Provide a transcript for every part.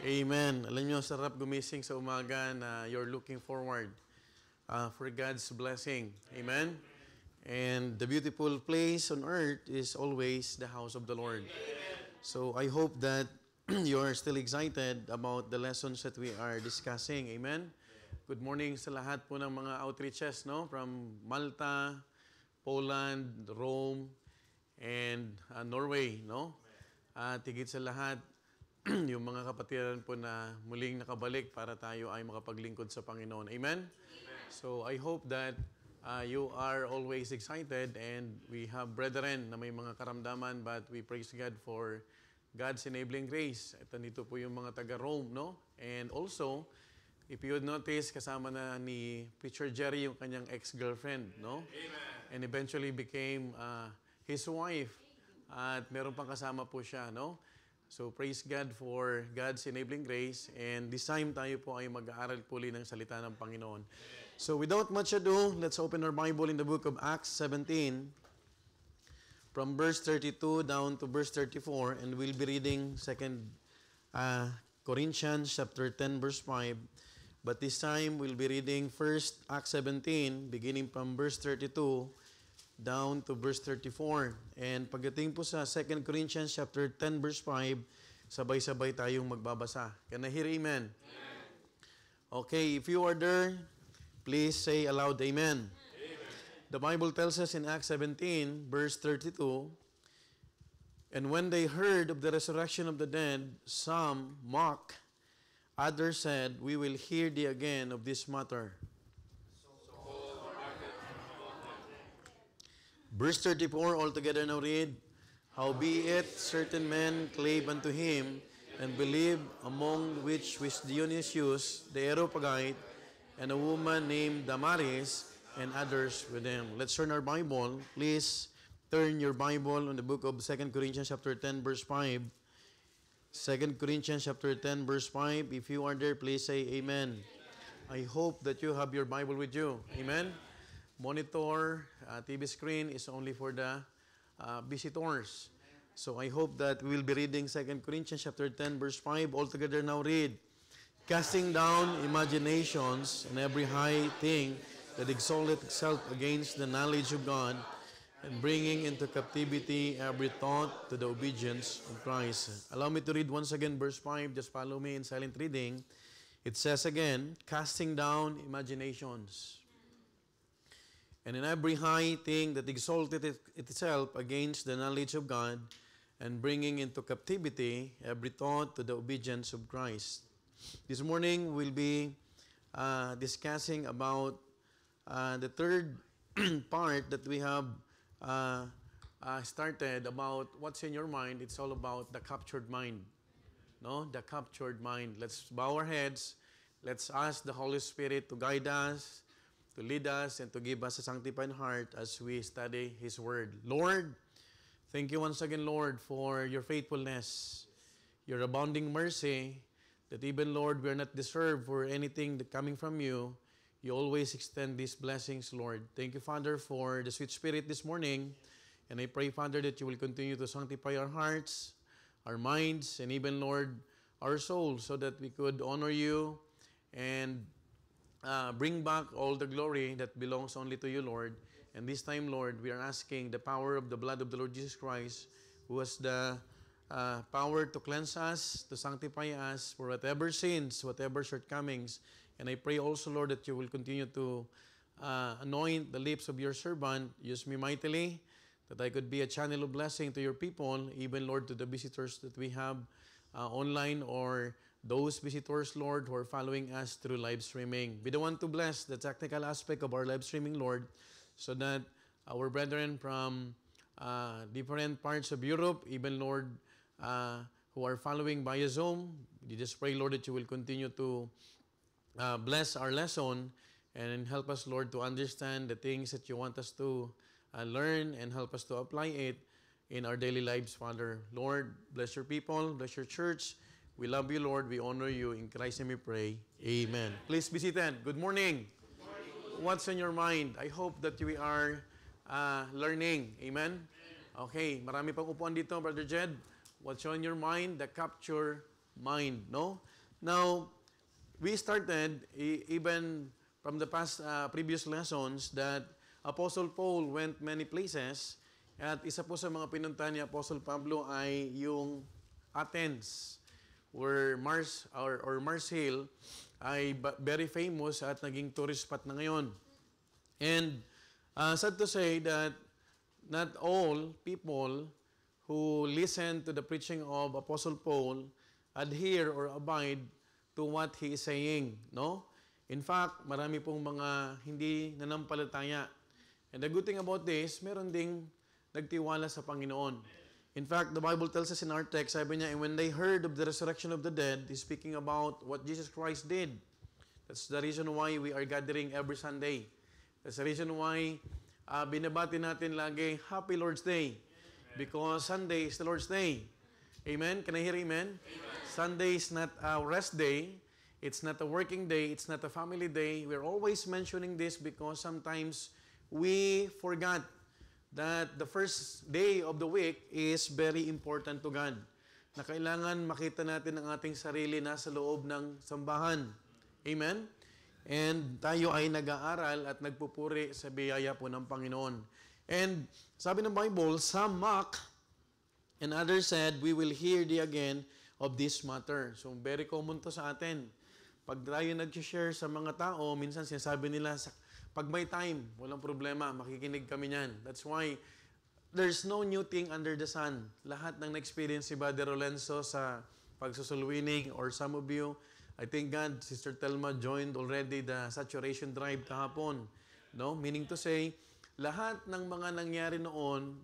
Amen. Alam nyo, sarap gumising sa umaga na you're looking forward for God's blessing. Amen? And the beautiful place on earth is always the house of the Lord. So I hope that you are still excited about the lessons that we are discussing. Amen? Good morning sa lahat po ng mga outreaches, no? From Malta, Poland, Rome, and Norway, no? At higit sa lahat, yung mga kapatiran po na muling nakabalik para tayo ay makapaglingkod sa Panginoon. Amen? So, I hope that you are always excited and we have brethren na may mga karamdaman but we praise God for God's enabling grace. At nandito po yung mga taga-Rome, no? And also, if you would notice, kasama na ni Preacher Jerry yung kanyang ex-girlfriend, no? Amen. And eventually became his wife. At meron pang kasama po siya, no? So, praise God for God's enabling grace. And this time tayo po ay mag-aaral puli ng salita ng Panginoon. So, without much ado, let's open our Bible in the book of Acts 17 from verse 32 down to verse 34. And we'll be reading 2 Corinthians chapter 10 verse 5. But this time, we'll be reading first Acts 17 beginning from verse 32 down to verse 34. And pagdating po sa 2 Corinthians chapter 10 verse 5, sabay-sabay tayong magbabasa. Can I hear amen? Amen. Okay, if you are there, please say aloud amen. Amen. The Bible tells us in Acts 17 verse 32, and when they heard of the resurrection of the dead, some mocked, others said, we will hear thee again of this matter. Verse 34, altogether now read, howbeit certain men clave unto him, and believed, among which was Dionysius the Areopagite, and a woman named Damaris, and others with them. Let's turn our Bible. Please turn your Bible on the book of 2 Corinthians chapter 10 verse 5. 2 Corinthians chapter 10 verse 5. If you are there, please say amen. I hope that you have your Bible with you. Amen. Monitor, TV screen is only for the visitors. So I hope that we will be reading 2 Corinthians chapter 10 verse 5. Altogether now read, casting down imaginations and every high thing that exalteth itself against the knowledge of God, and bringing into captivity every thought to the obedience of Christ. Allow me to read once again verse 5. Just follow me in silent reading. It says again, casting down imaginations and in every high thing that exalted itself against the knowledge of God, and bringing into captivity every thought to the obedience of Christ. This morning, we'll be discussing about the third part that we have started about what's in your mind. It's all about the captured mind. No? The captured mind. Let's bow our heads. Let's ask the Holy Spirit to guide us, to lead us, and to give us a sanctified heart as we study His Word. Lord, thank you once again, Lord, for your faithfulness, your abounding mercy, that even, Lord, we are not deserved for anything that coming from you. You always extend these blessings, Lord. Thank you, Father, for the sweet Spirit this morning. And I pray, Father, that you will continue to sanctify our hearts, our minds, and even, Lord, our souls, so that we could honor you and bring back all the glory that belongs only to you, Lord. And this time, Lord, we are asking the power of the blood of the Lord Jesus Christ, who has the power to cleanse us, to sanctify us for whatever sins, whatever shortcomings. And I pray also, Lord, that you will continue to anoint the lips of your servant. Use me mightily, that I could be a channel of blessing to your people, even, Lord, to the visitors that we have online, or those visitors, Lord, who are following us through live streaming. Be the one to bless the technical aspect of our live streaming, Lord, so that our brethren from different parts of Europe, even, Lord, who are following via Zoom, we just pray, Lord, that you will continue to bless our lesson and help us, Lord, to understand the things that you want us to learn, and help us to apply it in our daily lives, Father. Lord, bless your people, bless your church. We love you, Lord. We honor you. In Christ's name we pray. Amen. Please be seated. Good morning. Good morning. What's on your mind? I hope that we are learning. Amen? Okay. Marami pang upuan dito, Brother Jed. What's on your mind? The captured mind, no? Now, we started, even from the past previous lessons, that Apostle Paul went many places, at isa po sa mga pinuntahan ni Apostle Pablo ay yung Athens, where Mars Hill ay very famous at naging tourist spot na ngayon. And sad to say that not all people who listen to the preaching of Apostle Paul adhere or abide to what he is saying, no? In fact, marami pong mga hindi nanampalataya. And the good thing about this, meron ding nagtiwala sa Panginoon. In fact, the Bible tells us in our text, sabi niya, and when they heard of the resurrection of the dead, he's speaking about what Jesus Christ did. That's the reason why we are gathering every Sunday. That's the reason why binabati natin lagi, Happy Lord's Day. Because Sunday is the Lord's Day. Amen? Can I hear amen? Sunday is not a rest day. It's not a working day. It's not a family day. We're always mentioning this because sometimes we forgot that the first day of the week is very important to God. Na kailangan makita natin ang ating sarili nasa loob ng sambahan. Amen? And tayo ay nag-aaral at nagpupuri sa biyaya po ng Panginoon. And sabi ng Bible, some mock and others said, we will hear thee again of this matter. So very common to sa atin. Pag tayo nag-share sa mga tao, minsan sinasabi nila, pag may time, walang problema, makikinig kami niyan. That's why there's no new thing under the sun. Lahat ng na-experience si Brother Lorenzo sa pagsusulwinig, or some of you, I thank God, Sister Telma joined already the saturation drive kahapon. No? Meaning to say, lahat ng mga nangyari noon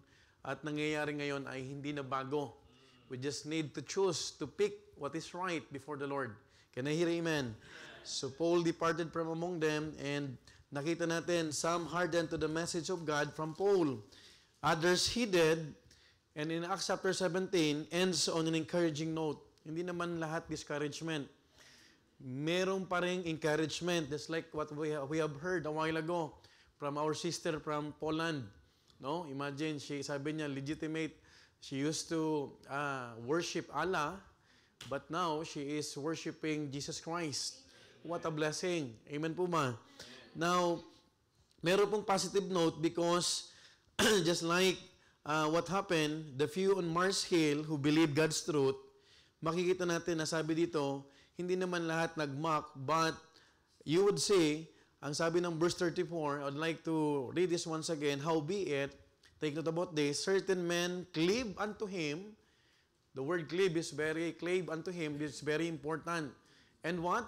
at nangyayari ngayon ay hindi na bago. We just need to choose to pick what is right before the Lord. Can I hear amen? So Paul departed from among them, and nakita natin, some hardened to the message of God from Paul. Others heeded, and in Acts chapter 17, ends on an encouraging note. Hindi naman lahat discouragement. Merong pa ring encouragement, just like what we have heard a while ago from our sister from Poland. No? Imagine, sabi niya, legitimate. She used to worship Allah, but now she is worshiping Jesus Christ. What a blessing. Amen po ma? Now, meron pong positive note because just like what happened, the few on Mars Hill who believe God's truth, makikita natin na sabi dito, hindi naman lahat nag-mock, but you would say, ang sabi ng verse 34, I'd like to read this once again, howbeit, take note about this, certain men cleave unto him. The word cleave unto him is very important. And what?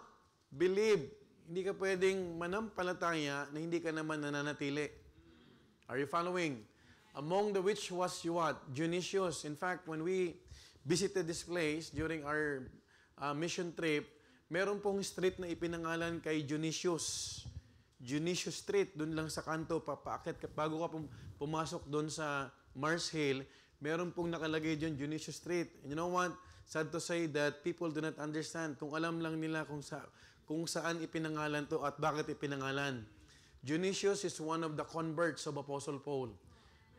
Believe. Hindi ka pwedeng manampalataya na hindi ka naman nananatili. Are you following? Among the which was you what? Dionysius. In fact, when we visited this place during our mission trip, meron pong street na ipinangalan kay Dionysius. Dionysius Street, dun lang sa kanto, papaakit ka. Bago ka pumasok dun sa Mars Hill, meron pong nakalagay dyan, Dionysius Street. And you know what? Sad to say that people do not understand. Kung alam lang nila kung saan ipinangalan to at bakit ipinangalan. Dionysius is one of the converts of Apostle Paul.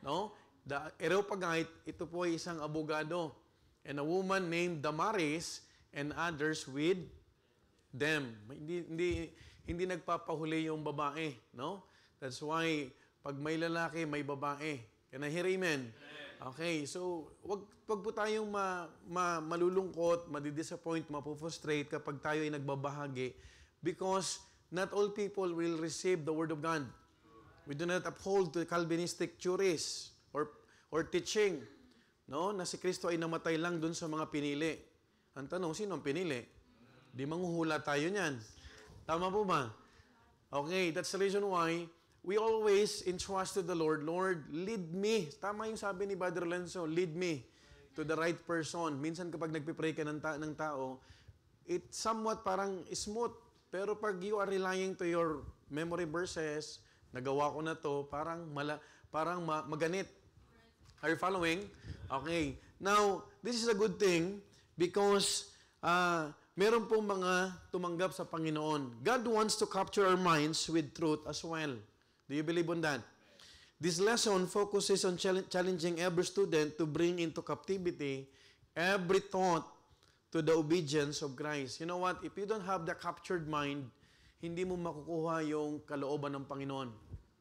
No? The Areopagite, ito po ay isang abogado. And a woman named Damaris and others with them. Hindi nagpapahuli yung babae, no? That's why pag may lalaki, may babae. Can I hear amen? Okay, so wag po tayong malulungkot, madidisappoint, mapufrustrate kapag tayo ay nagbabahagi because not all people will receive the Word of God. We do not uphold the Calvinistic theories or teaching, no? Na si Kristo ay namatay lang dun sa mga pinili. Ang tanong, sino ang pinili? Di manghuhula tayo niyan. Tama po ba? Okay, that's the reason why we always entrust to the Lord, Lord, lead me. Tama yung sabi ni Brother Lenzo, lead me to the right person. Minsan kapag nagpipray ka ng tao, it's somewhat parang smooth. Pero pag you are relying to your memory verses, nagawa ko na to, parang maganit. Are you following? Okay. Now, this is a good thing because meron pong mga tumanggap sa Panginoon. God wants to capture our minds with truth as well. Do you believe on that? This lesson focuses on challenging every student to bring into captivity every thought to the obedience of Christ. You know what? If you don't have the captured mind, hindi mo makukuha yung kalooban ng Panginoon.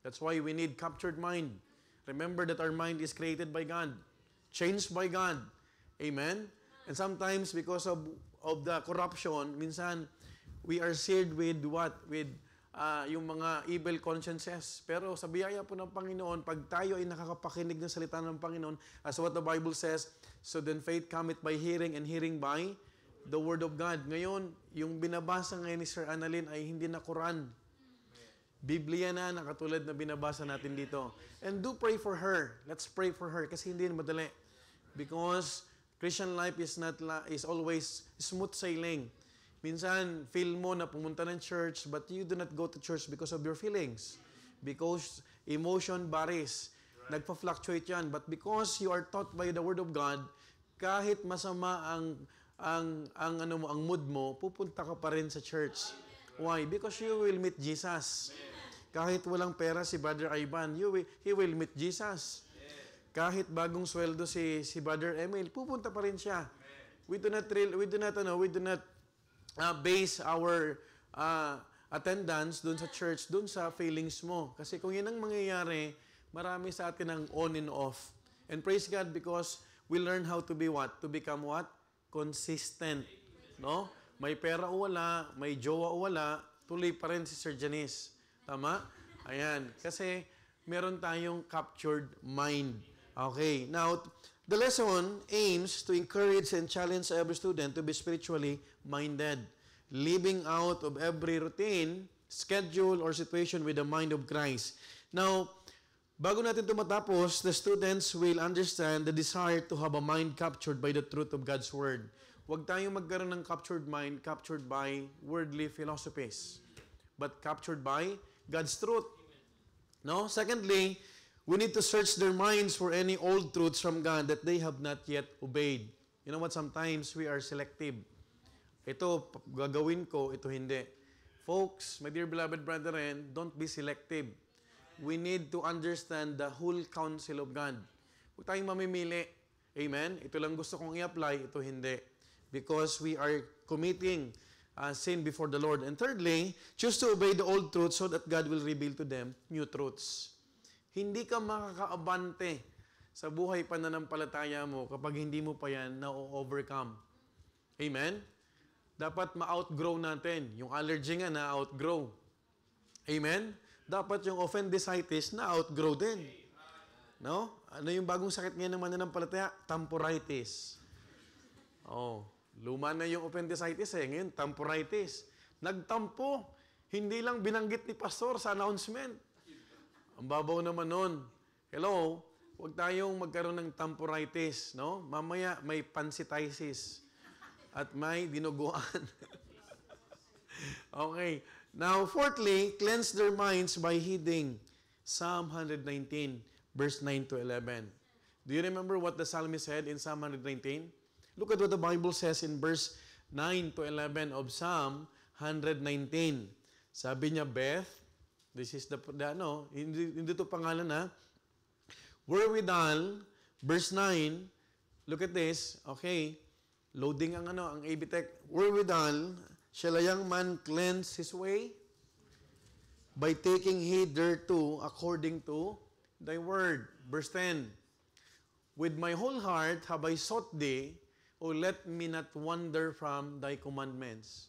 That's why we need captured mind. Remember that our mind is created by God, changed by God. Amen? And sometimes because of the corruption, minsan we are seared with what? With yung mga evil consciences. Pero sa biyaya po ng Panginoon, pag tayo ay nakakapakinig ng salita ng Panginoon, as what the Bible says, so then faith cometh by hearing and hearing by the Word of God. Ngayon, yung binabasa ngayon ni Sir Annalyn ay hindi na Quran. Biblia na katulad na binabasa natin dito. And do pray for her. Let's pray for her kasi hindi na madali. Because Christian life is always smooth sailing. Minsan, feel mo na pumunta ng church, but you do not go to church because of your feelings. Because emotion varies. Nagpa-fluctuate yan. But because you are taught by the Word of God, kahit masama ang mood mo, pupunta ka pa rin sa church. Why? Because you will meet Jesus. Kahit walang pera si Brother Ivan, he will meet Jesus. Kahit bagong sweldo si Brother Emil, pupunta pa rin siya. We do not base our attendance doon sa church, doon sa feelings mo. Kasi kung yan ang mangyayari, marami sa atin ang on and off. And praise God because we learn how to be what? To become what? Consistent. No? May pera o wala, may jowa o wala, tuloy pa rin si Sir Janice. Tama? Ayan. Kasi meron tayong captured mind. Okay. Now, the lesson aims to encourage and challenge every student to be spiritually minded, living out of every routine, schedule, or situation with the mind of Christ. Now, bago natin ito matapos, the students will understand the desire to have a mind captured by the truth of God's Word. Huwag tayong magkaroon ng captured mind, captured by worldly philosophies, but captured by God's truth. No? Secondly, we need to search their minds for any old truths from God that they have not yet obeyed. You know what? Sometimes we are selective. Ito, gagawin ko, ito hindi. Folks, my dear beloved brethren, don't be selective. We need to understand the whole counsel of God. Huwag tayong mamimili. Amen? Ito lang gusto kong i-apply, ito hindi. Because we are committing sin before the Lord. And thirdly, choose to obey the old truths so that God will reveal to them new truths. Hindi ka makakaabante sa buhay pananampalataya mo kapag hindi mo pa yan na-overcome. Amen? Dapat ma-outgrow natin. Yung allergy nga na-outgrow. Amen? Dapat yung appendicitis na-outgrow din. No? Ano yung bagong sakit ngayon ng mananampalataya? Tamporitis. Oh, luma na yung appendicitis ngayon, tamporitis. Nagtampo. Hindi lang binanggit ni pastor sa announcement. Ang babaw naman nun. Hello? Huwag tayong magkaroon ng tamporitis, no? Mamaya may pancreatitis at may dinuguan. Okay. Now, fourthly, cleanse their minds by heeding Psalm 119, verse 9 to 11. Do you remember what the psalmist said in Psalm 119? Look at what the Bible says in verse 9 to 11 of Psalm 119. Sabi niya, Beth, this is hindi ito pangalan na. Wherewithal, verse 9, look at this, okay, loading ang AB Tech. Wherewithal, shall a young man cleanse his way? By taking heed thereto according to thy word. Verse 10, with my whole heart have I sought thee, O let me not wander from thy commandments.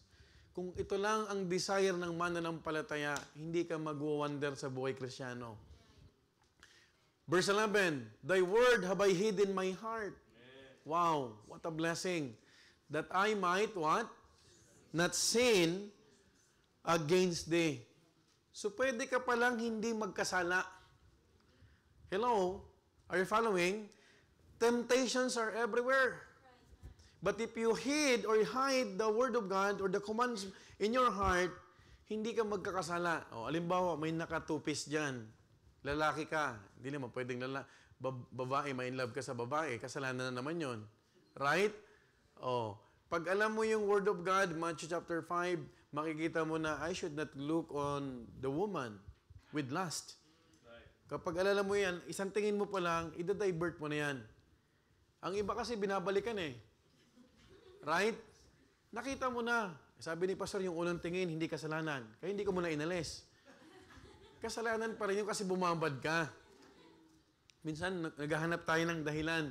Kung ito lang ang desire ng mananampalataya, hindi ka mag-wander sa buhay Kristiyano. Verse 11, thy word have I hid in my heart. Wow, what a blessing. That I might, what? Not sin against thee. So, pwede ka palang hindi magkasala. Hello? Are you following? Temptations are everywhere. But if you hide the Word of God or the commands in your heart, hindi ka magkakasala. O, alimbawa, may nakatupis dyan. Lalaki ka. Hindi naman pwedeng babae, may in love ka sa babae. Kasalanan na naman yon, right? O, pag alam mo yung Word of God, Matthew chapter 5, makikita mo na I should not look on the woman with lust. Kapag alala mo yan, isang tingin mo pa lang, ida-divert mo na yan. Ang iba kasi binabalikan eh. Right? Nakita mo na. Sabi ni Pastor, yung unang tingin, hindi kasalanan. Kaya hindi ko muna inalis. Kasalanan pa rin yun kasi bumabad ka. Minsan, naghahanap tayo ng dahilan.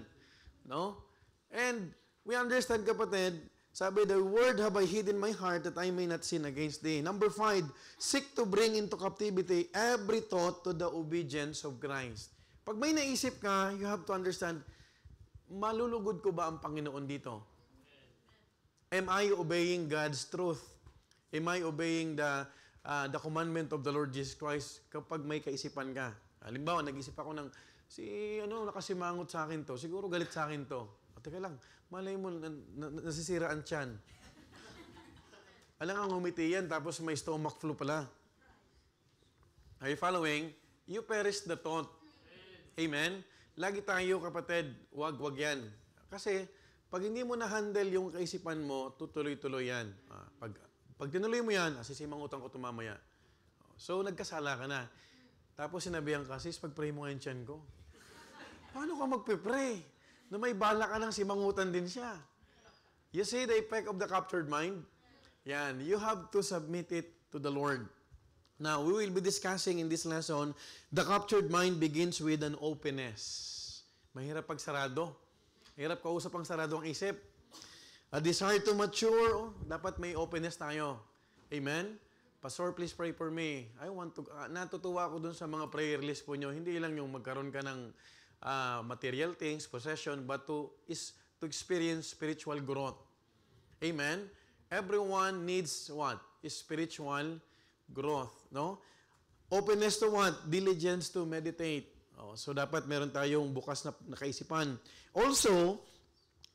No? And we understand, kapatid, sabi, the word have I hid in my heart that I may not sin against thee. Number 5, seek to bring into captivity every thought to the obedience of Christ. Pag may naisip ka, you have to understand, malulugod ko ba ang Panginoon dito? Am I obeying God's truth? Am I obeying the commandment of the Lord Jesus Christ kapag may kaisipan ka? Halimbawa, nag-isip ako ng, nakasimangot sa akin to, siguro galit sa akin to. Teka lang, malay mo, nasisira ang tiyan. Alang ang humiti yan, tapos may stomach flu pala. Are you following? You perish the thought. Amen? Lagi tayo, kapatid, wag yan. Kasi, pag hindi mo na-handle yung kaisipan mo, tutuloy-tuloy yan. Pag tinuloy mo yan, sisimangutan ko tumamaya. So, nagkasala ka na. Tapos sinabihan ka, sis, pag-pray mo nga yung tiyan ko. Paano ka magpe-pray? Na may bala ka ng simangutan din siya. You see the effect of the captured mind? Yan. You have to submit it to the Lord. Now, we will be discussing in this lesson, the captured mind begins with an openness. Mahirap pag sarado. Mahirap kausap ang sarado ang isip. A desire to mature, dapat may openness tayo. Amen? Pastor, please pray for me. I want to, natutuwa ako dun sa mga prayer list po nyo. Hindi lang yung magkaroon ka ng material things, possession, but to experience spiritual growth. Amen? Everyone needs what? Spiritual growth. No? Openness to what? Diligence to meditate. So dapat meron tayong bukas na kaisipan. Also,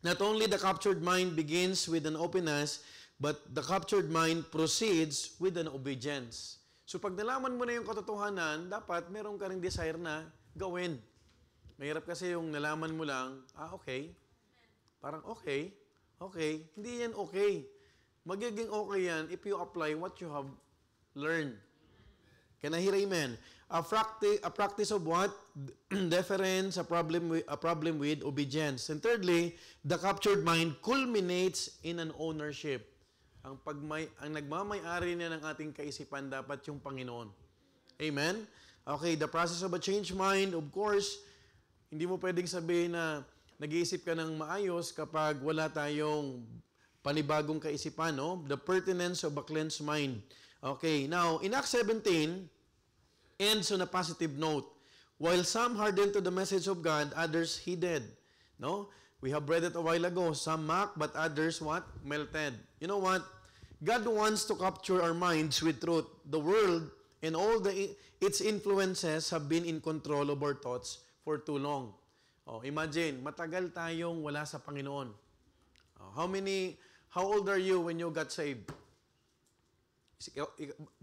not only the captured mind begins with an openness, but the captured mind proceeds with an obedience. So pag nalaman mo na yung katotohanan, dapat meron ka ring desire na gawin. Mahirap kasi yung nalaman mo lang, okay. Parang okay. Hindi yan okay. Magiging okay yan if you apply what you have learned. Can I hear amen? A practice of what? Deference, a problem with obedience. And thirdly, the captured mind culminates in an ownership. Ang nagmamay-ari niya ng ating kaisipan dapat yung Panginoon. Amen? Okay, the process of a changed mind, of course, hindi mo pwedeng sabihin na nag-iisip ka ng maayos kapag wala tayong panibagong kaisipan, no? The pertinence of a cleansed mind. Okay, now, in Acts 17, ends on a positive note. While some hardened to the message of God, others heeded. No? We have read it a while ago. Some mocked, but others what? Melted. You know what? God wants to capture our minds with truth. The world and all its influences have been in control of our thoughts for too long. Imagine, matagal tayong wala sa Panginoon. How old are you when you got saved?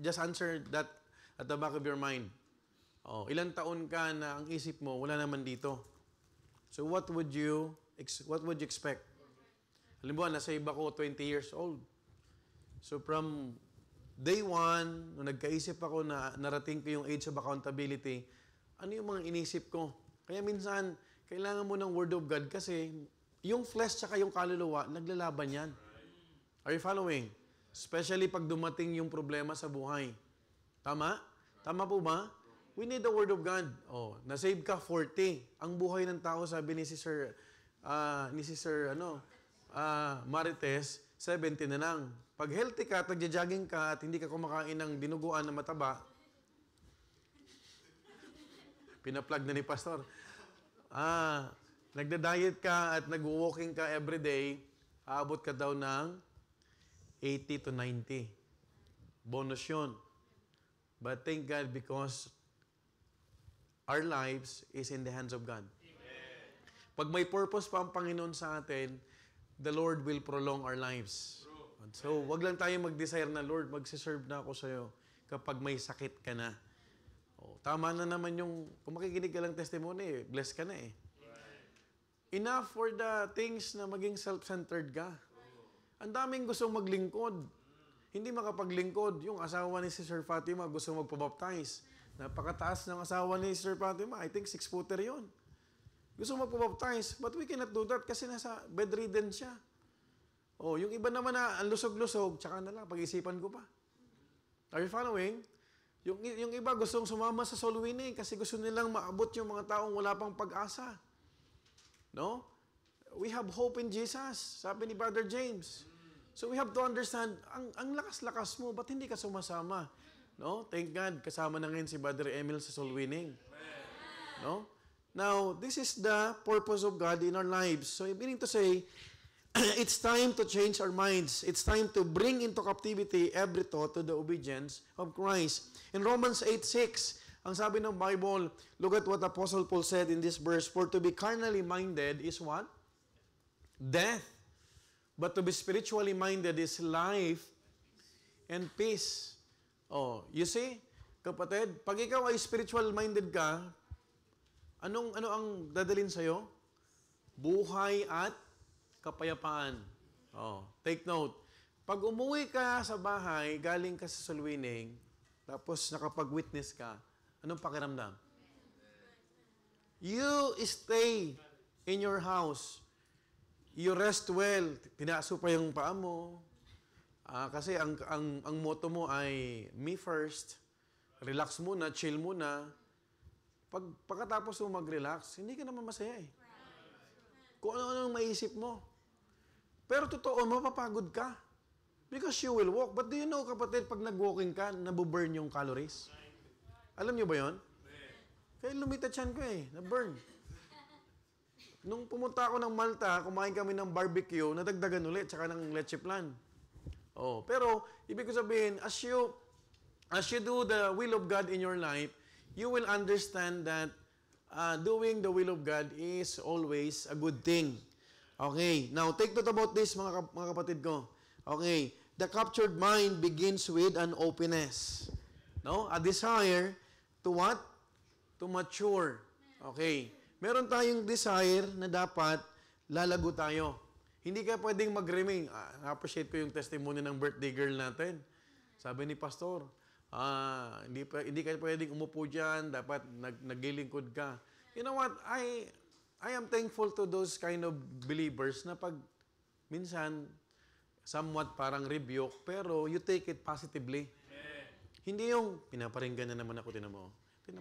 Just answer that at the back of your mind. Ilang taon ka na ang isip mo, wala naman dito. So what would you expect? Halimbawa, nasave ako 20 years old. So from day one, nung nagkaisip ako na narating ko yung age of accountability, ano yung mga inisip ko? Kaya minsan, kailangan mo ng Word of God kasi yung flesh tsaka yung kaluluwa, naglalaban yan. Are you following? Especially pag dumating yung problema sa buhay. Tama? Tama po ba? We need the Word of God. Na-save ka 40. Ang buhay ng tao, sabi ni Sir Marites, 70 na lang. Pag healthy ka, tagja-jogging ka at hindi ka kumakain ng dinuguan na mataba, pina-plug na ni Pastor. Nagda-diet ka at nag-walking ka everyday, aabot ka daw ng 80 to 90. Bonus yun. But thank God because our lives is in the hands of God. Amen. Pag may purpose pa ang Panginoon sa atin, the Lord will prolong our lives. So, wag lang tayo mag-desire na, Lord, magsiserve na ako sa'yo kapag may sakit ka na. Tama na naman yung, kung makikinig ka lang testimony, blessed ka na eh. Enough for the things na maging self-centered ka. Ang daming gustong maglingkod. Hindi makapaglingkod. Yung asawa ni Sister Fatima gusto magpabaptize. Napakataas ng asawa ni Sister Fatima. I think 6-footer yun. Gusto magpabaptize. But we cannot do that kasi nasa bedridden siya. Oh, yung iba naman na ang lusog-lusog, tsaka na lang, pag-isipan ko pa. Are you following? Yung iba gustong sumama sa soul winning kasi gusto nilang maabot yung mga taong wala pang pag-asa. No? We have hope in Jesus, sabi ni Brother James. So we have to understand, ang lakas-lakas mo, ba't hindi ka sumasama? No? Thank God, kasama na ngayon si Brother Emil sa soul winning. No? Now, this is the purpose of God in our lives. So, meaning to say, it's time to change our minds. It's time to bring into captivity every thought to the obedience of Christ. In Romans 8:6, ang sabi ng Bible, look at what Apostle Paul said in this verse, for to be carnally minded is what? Death. But to be spiritually minded is life and peace. Oh, you see, kapatid, pag ikaw ay spiritual minded ka, ano ang dadalhin sa'yo? Buhay at kapayapaan. Oh, take note. Pag umuwi ka sa bahay, galing ka sa soul winning, tapos nakapag-witness ka, anong pakiramdam? You stay in your house. You rest well. Tinaso pa yung paa mo. Kasi ang motto mo ay me first. Relax muna, chill muna. Pagkatapos mo mag-relax, hindi ka naman masaya eh. Kung ano-ano maisip mo. Pero totoo, mapapagod ka. Because you will walk. But do you know, kapatid, pag nag-walking ka, nabuburn yung calories? Alam niyo ba yon? Kaya lumita tiyan ko eh, na-burn. Nung pumunta ako ng Malta, kumain kami ng barbecue, nadagdagan ulit, tsaka ng leche plan. Oh, pero, ibig ko sabihin, as you do the will of God in your life, you will understand that doing the will of God is always a good thing. Okay, now take note about this mga kapatid ko. Okay, the captured mind begins with an openness. No? A desire to what? To mature. Okay, meron tayong desire na dapat lalago tayo. Hindi ka pwedeng mag-remain. Na-appreciate ko yung testimony ng birthday girl natin. Sabi ni Pastor, hindi ka pwedeng umupo dyan, dapat naglilingkod ka. You know what? I am thankful to those kind of believers na pag minsan, somewhat parang rebuke, pero you take it positively. Amen. Hindi yung, pinaparinggan na naman ako, tinan mo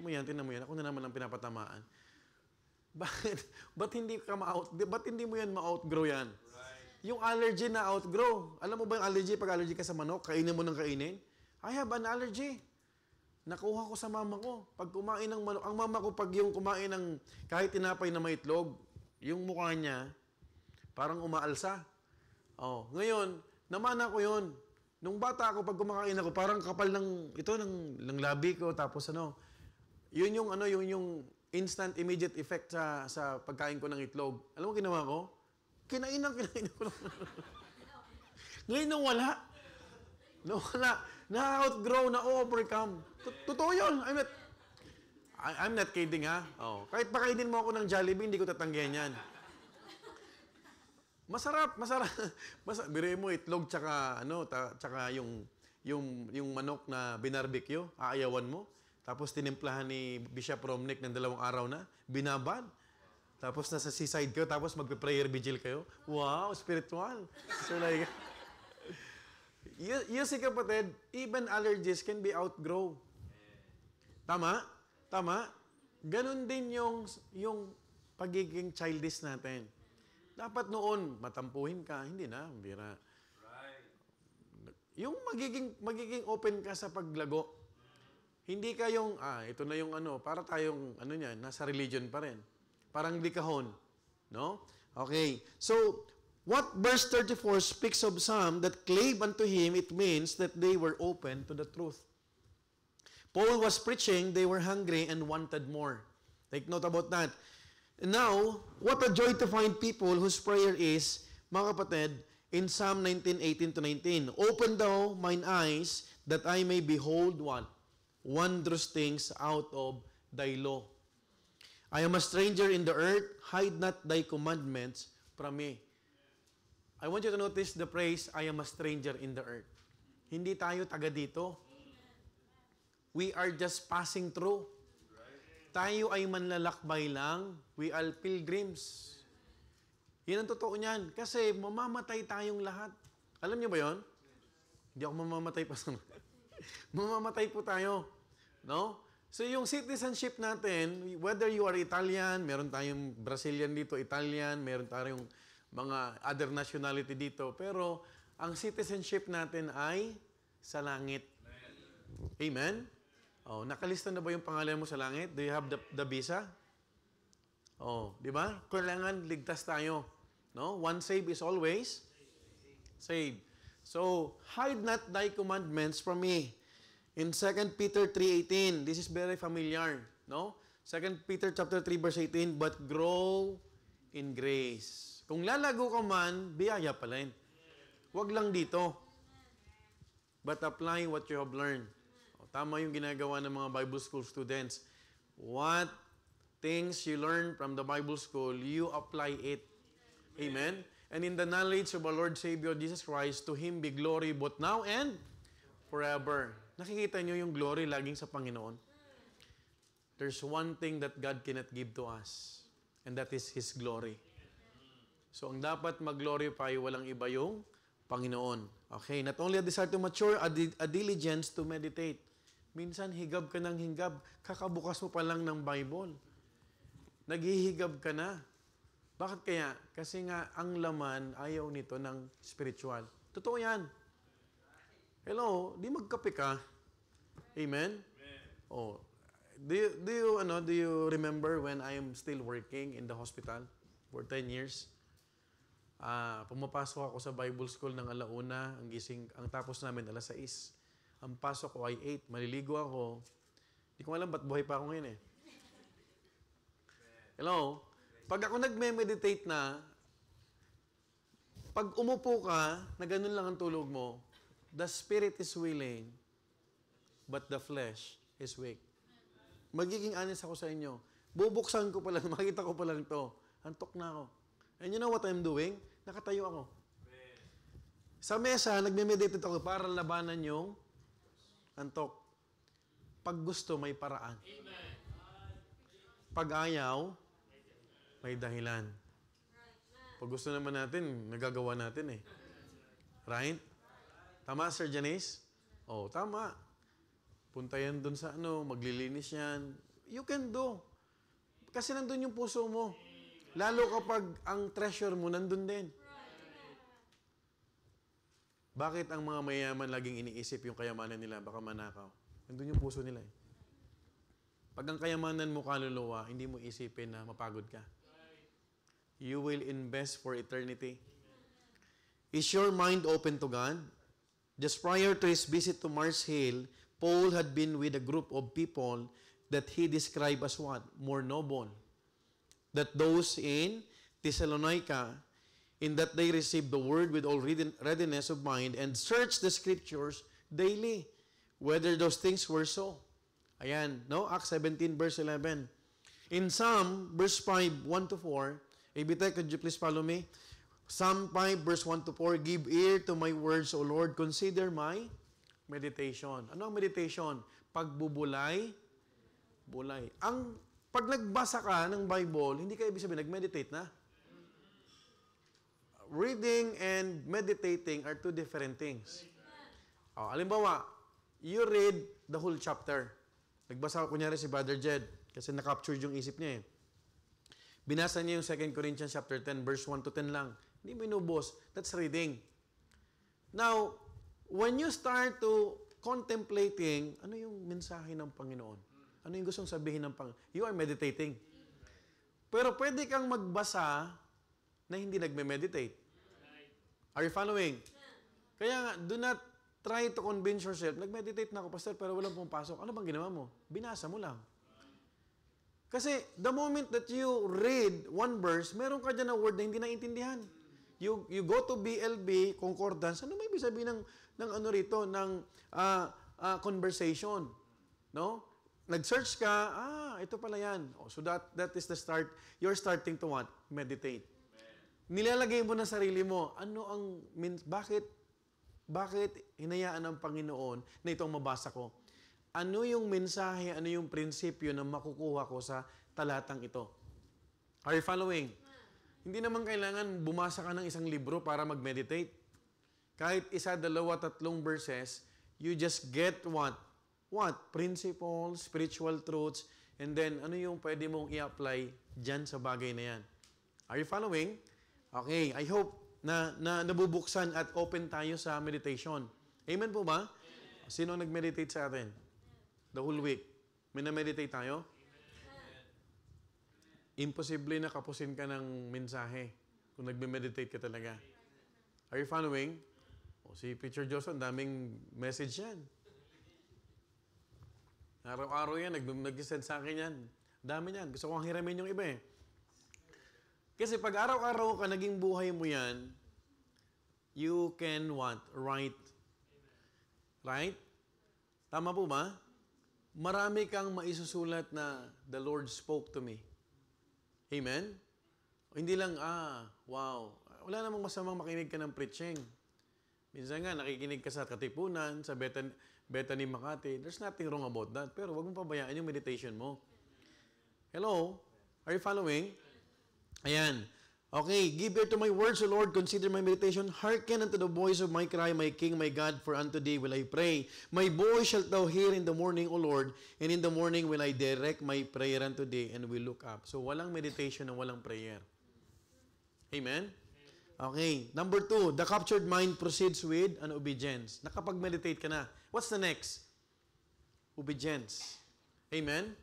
yan, ako na naman ang pinapatamaan. Ba't hindi mo yan ma-outgrow yan? Right. Yung allergy na outgrow. Alam mo ba yung allergy, pag allergy ka sa manok, kainin mo ng kainin? I have an allergy. Nakuha ko sa mama ko. Pag kumain ng manok, ang mama ko pag yung kumain ng kahit tinapay na may itlog, yung mukha niya, parang umaalsa. Oh, ngayon, namana ko yun. Nung bata ako, pag kumakain ako, parang kapal ng labi ko, tapos yun yung instant, immediate effect sa pagkain ko ng itlog. Alam mo ginawa ko? Kinain ko. Ngayon nawala. Na-outgrow, na-overcome. Totoo yun. I'm not kidding, ha? Oh. Kahit pakainin mo ako ng Jollibee, hindi ko tatanggihan yan. Masarap. Biruin mo itlog tsaka yung manok na binarbecue, aayawan mo. Tapos tinimplahan ni Bishop Romnick ng 2 araw na, binabad. Tapos nasa seaside kayo, tapos magpe-prayer vigil kayo. Wow, spiritual. So like, you see kapatid, even allergies can be outgrow. Tama? Ganon din yung pagiging childish natin. Dapat noon, matampuhin ka, hindi na, bira. Yung magiging open ka sa paglago. Hindi ka yung, ito na yung para tayong, nasa religion pa rin. Parang likahon. No? Okay. So, what verse 34 speaks of some that clave unto him, it means that they were open to the truth. Paul was preaching, they were hungry and wanted more. Take note about that. Now, what a joy to find people whose prayer is, mga kapatid, in Psalm 19:18-19, open thou mine eyes that I may behold what? Wondrous things out of thy law. I am a stranger in the earth, hide not thy commandments from me. I want you to notice the phrase, I am a stranger in the earth. Hindi tayo taga dito. We are just passing through. Tayo ay manlalakbay lang. We are pilgrims. Yan ang totoo niyan. Kasi mamamatay tayong lahat. Alam niyo ba yon? Hindi ako mamamatay pa. Mamamatay po tayo. No? So yung citizenship natin, whether you are Italian, meron tayong Brazilian dito, Italian, meron tayong mga other nationality dito, pero ang citizenship natin ay sa langit. Amen? Oh, nakalista na ba yung pangalan mo sa langit? Do you have the visa? Oh, di ba? Kailangan ligtas tayo. No? One save is always saved. So, hide not thy commandments from me. In 2 Peter 3:18, this is very familiar, no? 2 Peter chapter 3 verse 18, but grow in grace. Kung lalago ka man, biyaya pa rin. Huwag lang dito. But apply what you have learned. O, tama yung ginagawa ng mga Bible school students. What things you learn from the Bible school, you apply it. Amen? And in the knowledge of our Lord Savior Jesus Christ, to Him be glory both now and forever. Nakikita nyo yung glory laging sa Panginoon? There's one thing that God cannot give to us, and that is His glory. So, ang dapat mag-glorify, walang iba yung Panginoon. Okay, not only a desire to mature, a diligence to meditate. Minsan, higab ka ng higab. Kakabukas mo pa lang ng Bible. Naghihigab ka na. Bakit kaya? Kasi nga, ang laman, ayaw nito ng spiritual. Totoo yan. Hello, di magkape ka. Amen? Oh, do you remember when I am still working in the hospital for 10 years? Pumapasok ako sa Bible school ng alauna, ang tapos namin alas 6. Ang pasok ko ay 8, maliligo ako. Hindi ko alam ba't buhay pa ako ngayon eh. Hello? Pag ako nagme-meditate na, pag umupo ka, na ganun lang ang tulog mo, the spirit is willing, but the flesh is weak. Magiging honest ako sa inyo. Bubuksan ko pa lang, makita ko pa lang ito. Antok na ako. And you know what I'm doing? Nakatayo ako. Sa mesa, nagme-meditate ako para labanan yung antok. Pag gusto, may paraan. Pag ayaw, may dahilan. Pag gusto naman natin, nagagawa natin eh. Right? Tama, Sir Janice? Oh, tama. Punta yan dun sa maglilinis yan. You can do. Kasi nandun yung puso mo. Lalo kapag ang treasure mo nandun din. Bakit ang mga mayaman laging iniisip yung kayamanan nila? Baka manakaw. Nandun yung puso nila eh. Pag ang kayamanan mo kaluluwa, hindi mo isipin na mapagod ka. You will invest for eternity. Is your mind open to God? Just prior to his visit to Mars Hill, Paul had been with a group of people that he described as what? More noble. That those in Thessalonica, in that they received the word with all readiness of mind and searched the scriptures daily, whether those things were so. Ayan, no? Acts 17 verse 11. In Psalm, verse 5, 1-4, Abitay, could you please follow me? Psalm 5, verse 1-4, give ear to my words, O Lord, consider my meditation. Ano ang meditation? Pagbubulay, bulay. Pag nagbasa ka ng Bible, hindi ka ibig sabihin, nag-meditate na. Reading and meditating are two different things. Halimbawa, you read the whole chapter. Nagbasa ko kunyari si Brother Jed, kasi na-capture yung isip niya eh. Binasa niya yung 2 Corinthians chapter 10, verse 1-10 lang. Hindi mo inubos. That's reading. Now, when you start to contemplating, ano yung mensahe ng Panginoon? Ano yung gustong sabihin ng Panginoon? You are meditating. Pero pwede kang magbasa na hindi nagme-meditate. Are you following? Kaya nga, do not try to convince yourself, nag-meditate na ako, Pastor, pero walang pumapasok. Ano bang ginawa mo? Binasa mo lang. Kasi the moment that you read one verse, meron ka dyan na word na hindi naintindihan. You go to BLB, concordance, ano may ibig sabihin ng ano rito, ng conversation? No? Nag-search ka, ito pala yan. So that is the start. You're starting to what? Meditate. Nilalagay mo na sarili mo, bakit hinayaan ng Panginoon na itong mabasa ko? Ano yung mensahe, ano yung prinsipyo na makukuha ko sa talatang ito? Are you following? Hindi naman kailangan bumasa ka ng isang libro para mag-meditate. Kahit isa, dalawa, tatlong verses, you just get what? What? Principles, spiritual truths, and then ano yung pwede mong i-apply dyan sa bagay na yan. Are you following? Okay, I hope na nabubuksan at open tayo sa meditation. Amen po ba? Sino nag-meditate sa atin? The whole week. May na-meditate tayo? Imposible na kapusin ka ng mensahe kung nagme-meditate ka talaga. Are you following? O, si Preacher Johnson, daming message yan. Araw-araw yan, nag-send sa akin yan. Dami yan. Gusto kong hiramin yung iba eh. Kasi pag araw-araw ka, naging buhay mo yan, you can what? Write. Right? Tama po ba? Marami kang maisusulat na the Lord spoke to me. Amen? O hindi lang, wow. Wala namang masamang makinig ka ng preaching. Minsan nga, nakikinig ka sa Katipunan, sa Bethany Makati. There's nothing wrong about that. Pero wag mong pabayaan yung meditation mo. Hello? Are you following? Ayan. Okay, give ear to my words, O Lord, consider my meditation. Hearken unto the voice of my cry, my King, my God, for unto thee will I pray. My voice shalt thou hear in the morning, O Lord, and in the morning will I direct my prayer unto thee, and will look up. So, walang meditation na walang prayer. Amen? Okay, number 2, the captured mind proceeds with an obedience. Nakapag-meditate ka na. What's the next? Obedience. Amen?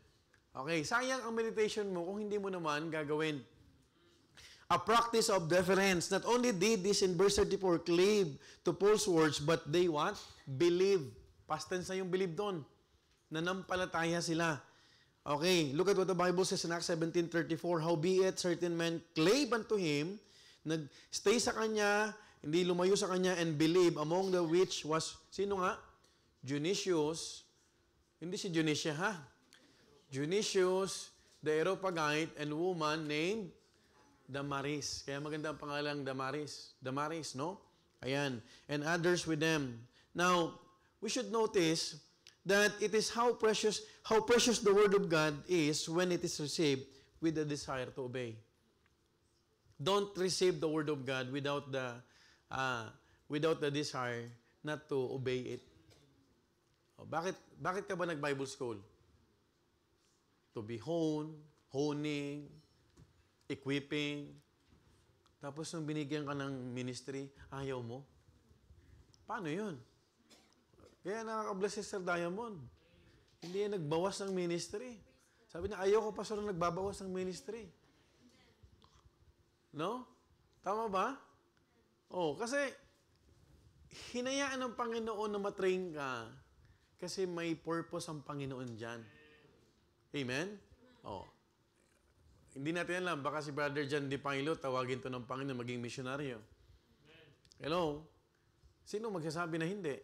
Okay, sayang ang meditation mo kung hindi mo naman gagawin. A practice of deference. Not only did this in verse 34 cleave to Paul's words, but they what? Believe. Past tense na yung believe doon. Nanampalataya sila. Okay, look at what the Bible says in Acts 17:34. Howbeit certain men clave unto him, nag-stay sa kanya, hindi lumayo sa kanya, and believe, among the which was, sino nga? Dionysius. Hindi si Dionysia, ha? Dionysius, the Areopagite, and woman named Damaris. Kaya maganda ang pangalang Damaris. Damaris, no? Ayan. And others with them. Now, we should notice that it is how precious the Word of God is when it is received with the desire to obey. Don't receive the Word of God without the desire not to obey it. Oh, bakit ka ba nag-Bible school? To be honing, equipping. Tapos nung binigyan ka ng ministry, ayaw mo? Paano yun? Kaya nakaka-bless si Sir Diamond. Hindi yan nagbawas ng ministry. Sabi niya, ayaw ko pa sir nagbabawas ng ministry. No? Tama ba? Oh, kasi hinayaan ng Panginoon na matrain ka kasi may purpose ang Panginoon dyan. Amen? Oh. Hindi natin alam, baka si Brother John DiPailo tawagin to ng Panginoon maging misyonaryo. Hello? Sino magsasabi na hindi?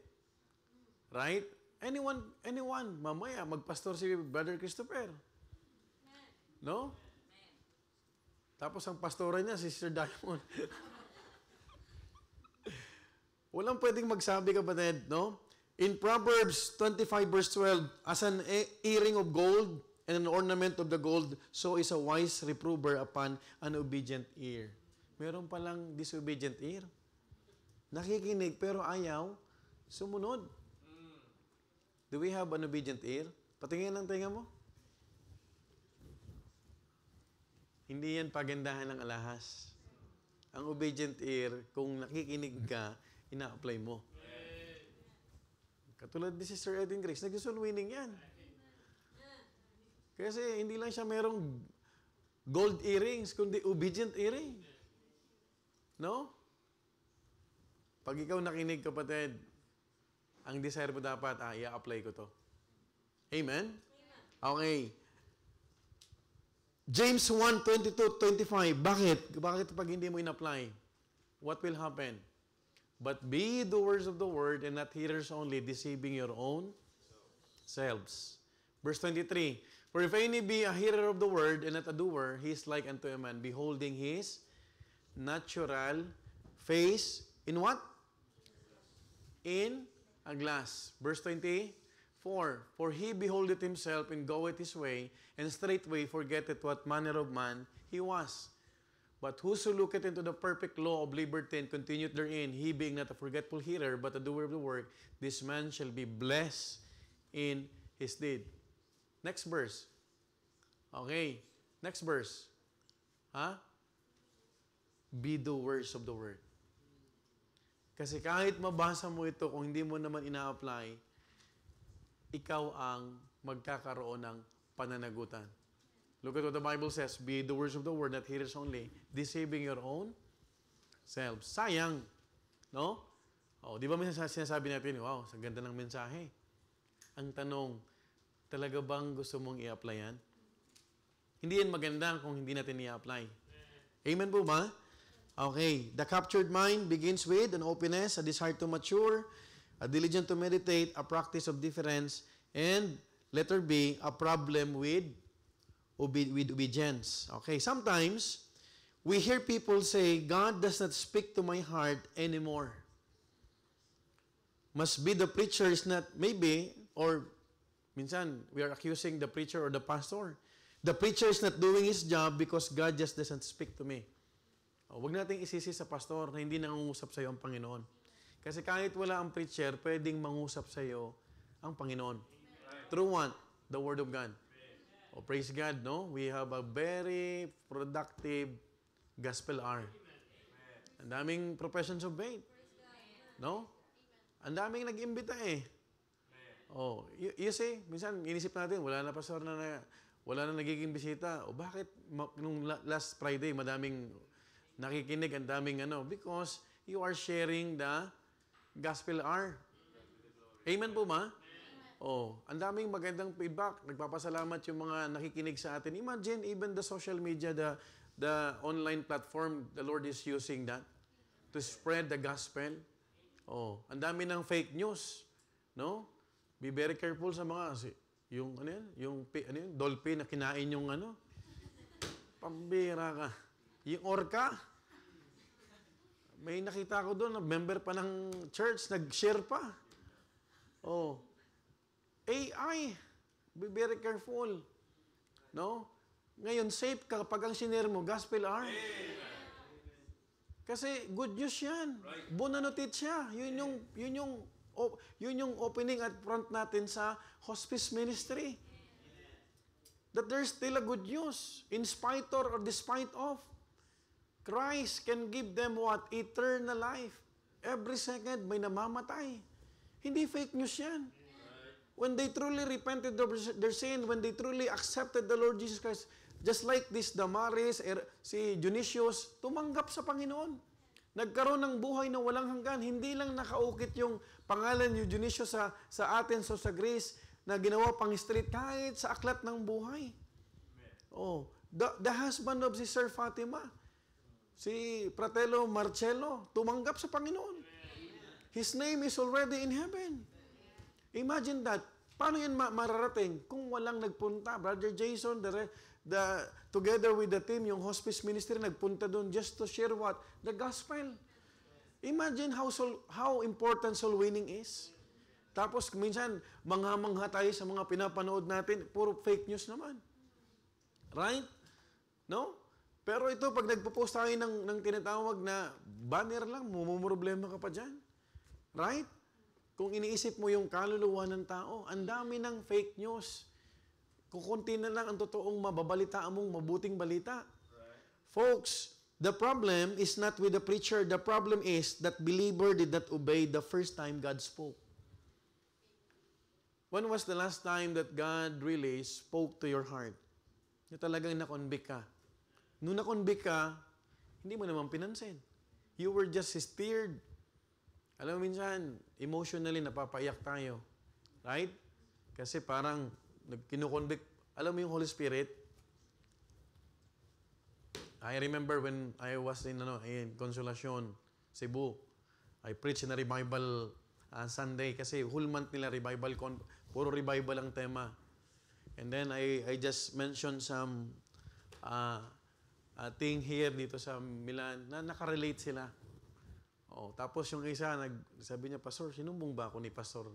Right? Anyone. Mamaya, magpastor si Brother Christopher. No? Tapos ang pastora niya, si Sir Diamond. Walang pwedeng magsabi, kapatid, no? In Proverbs 25 verse 12, as an earring of gold and an ornament of the gold, so is a wise reprover upon an obedient ear. Meron palang disobedient ear. Nakikinig pero ayaw sumunod. Do we have an obedient ear? Patingin ang tinga mo. Hindi yan pagandahan ng alahas. Ang obedient ear, kung nakikinig ka, ina-apply mo. Katulad ni Sister Edwin Grace, nag-soul winning yan. Kasi hindi lang siya merong gold earrings, kundi obedient earring. No? Pag ikaw nakinig, kapatid, ang desire mo dapat, i-apply ko to. Amen? Okay. James 1:22-25. Bakit? Bakit pag hindi mo in-apply? What will happen? But be doers of the word and not hearers only, deceiving your own selves. Verse 23. For if any be a hearer of the word and not a doer, he is like unto a man beholding his natural face in what? In a glass. Verse 24. For he beholdeth himself and goeth his way, and straightway forgetteth what manner of man he was. But whoso looketh into the perfect law of liberty and continueth therein, he being not a forgetful hearer, but a doer of the work, this man shall be blessed in his deed. Next verse. Okay. Next verse. Be doers of the word. Kasi kahit mabasa mo ito, kung hindi mo naman ina-apply, ikaw ang magkakaroon ng pananagutan. Look at what the Bible says, be doers of the word, not hearers only, deceiving your own selves. Sayang. No? Di ba minsan sinasabi natin, wow, sa ganda ng mensahe. Ang tanong, talaga bang gusto mong i-apply yan? Hindi yan maganda kung hindi natin i-apply. Amen po ba? Okay. The captured mind begins with an openness, a desire to mature, a diligence to meditate, a practice of difference, and letter B, a problem with obedience. Okay. Sometimes, we hear people say, God does not speak to my heart anymore. Must be the preacher is not, maybe, or minsan, we are accusing the preacher or the pastor. The preacher is not doing his job because God just doesn't speak to me. Huwag nating isisi sa pastor na hindi nangungusap sa iyo ang Panginoon. Kasi kahit wala ang preacher, pwedeng mangusap sa iyo ang Panginoon. Through what? The Word of God. Oh, praise God, no? We have a very productive gospel hour. Ang daming professions of faith. No? Ang daming nag-imbita eh. Oh, you see, minsan inisip natin, wala na pastor wala na nagiging bisita. O bakit nung last Friday, madaming nakikinig, ang daming because you are sharing the gospel hour. Amen po ma? Oh, ang daming magandang feedback. Nagpapasalamat yung mga nakikinig sa atin. Imagine, even the social media, the online platform, the Lord is using that to spread the gospel. Oh, ang dami ng fake news. No? Be very careful sa mga, yung dolphin na kinain yung pambira ka. Yung orca, may nakita ko doon, member pa ng church, nag-share pa. Oh, AI, be very careful. No? Ngayon, safe ka kapag ang sinare mo, gospel hour. Kasi good news yan. Bonanotit siya. Yun yung opening at front natin sa hospice ministry. That there's still a good news. In spite or despite of, Christ can give them what? Eternal life. Every second may namamatay. Hindi fake news yan. When they truly repented of their sin, when they truly accepted the Lord Jesus Christ, just like this Damaris, si Dionysius, tumanggap sa Panginoon. Nagkaroon ng buhay na walang hanggan. Hindi lang nakaukit yung pangalan ni Dionysius sa Athens o sa Greece na ginawa pang street kahit sa aklat ng buhay. Oh, the husband of si Sir Fatima, si Fratello Marcello, tumanggap sa Panginoon. His name is already in heaven. Imagine that. Paano yan mararating? Kung walang nagpunta, Brother Jason, together with the team, yung hospice ministry, nagpunta doon just to share what? The gospel. Imagine how important soul winning is. Tapos, minsan, mangha-mangha tayo sa mga pinapanood natin, puro fake news naman. Right? No? Pero ito, pag nagpo-post tayo ng tinatawag na banner lang, mumumroblema ka pa dyan. Right? Kung iniisip mo yung kaluluwa ng tao, ang dami ng fake news. Kukunti na lang ang totoong mababalitaan mong mabuting balita. Right. Folks, the problem is not with the preacher. The problem is that believer did not obey the first time God spoke. When was the last time that God really spoke to your heart? Na talagang nakonvict ka. Nung nakonvict ka, hindi mo naman pinansin. You were just stirred. Alam mo, minsan, emotionally, napapaiyak tayo. Right? Kasi parang, kinukonvict. Alam mo yung Holy Spirit? I remember when I was in Consolacion, Cebu. I preached in a revival Sunday kasi whole month nila revival, puro revival ang tema. And then I just mentioned some thing here dito sa Milan na nakarelate sila. Oh, tapos yung isa, sabi niya, Pastor, sinumbong ba ako ni Pastor?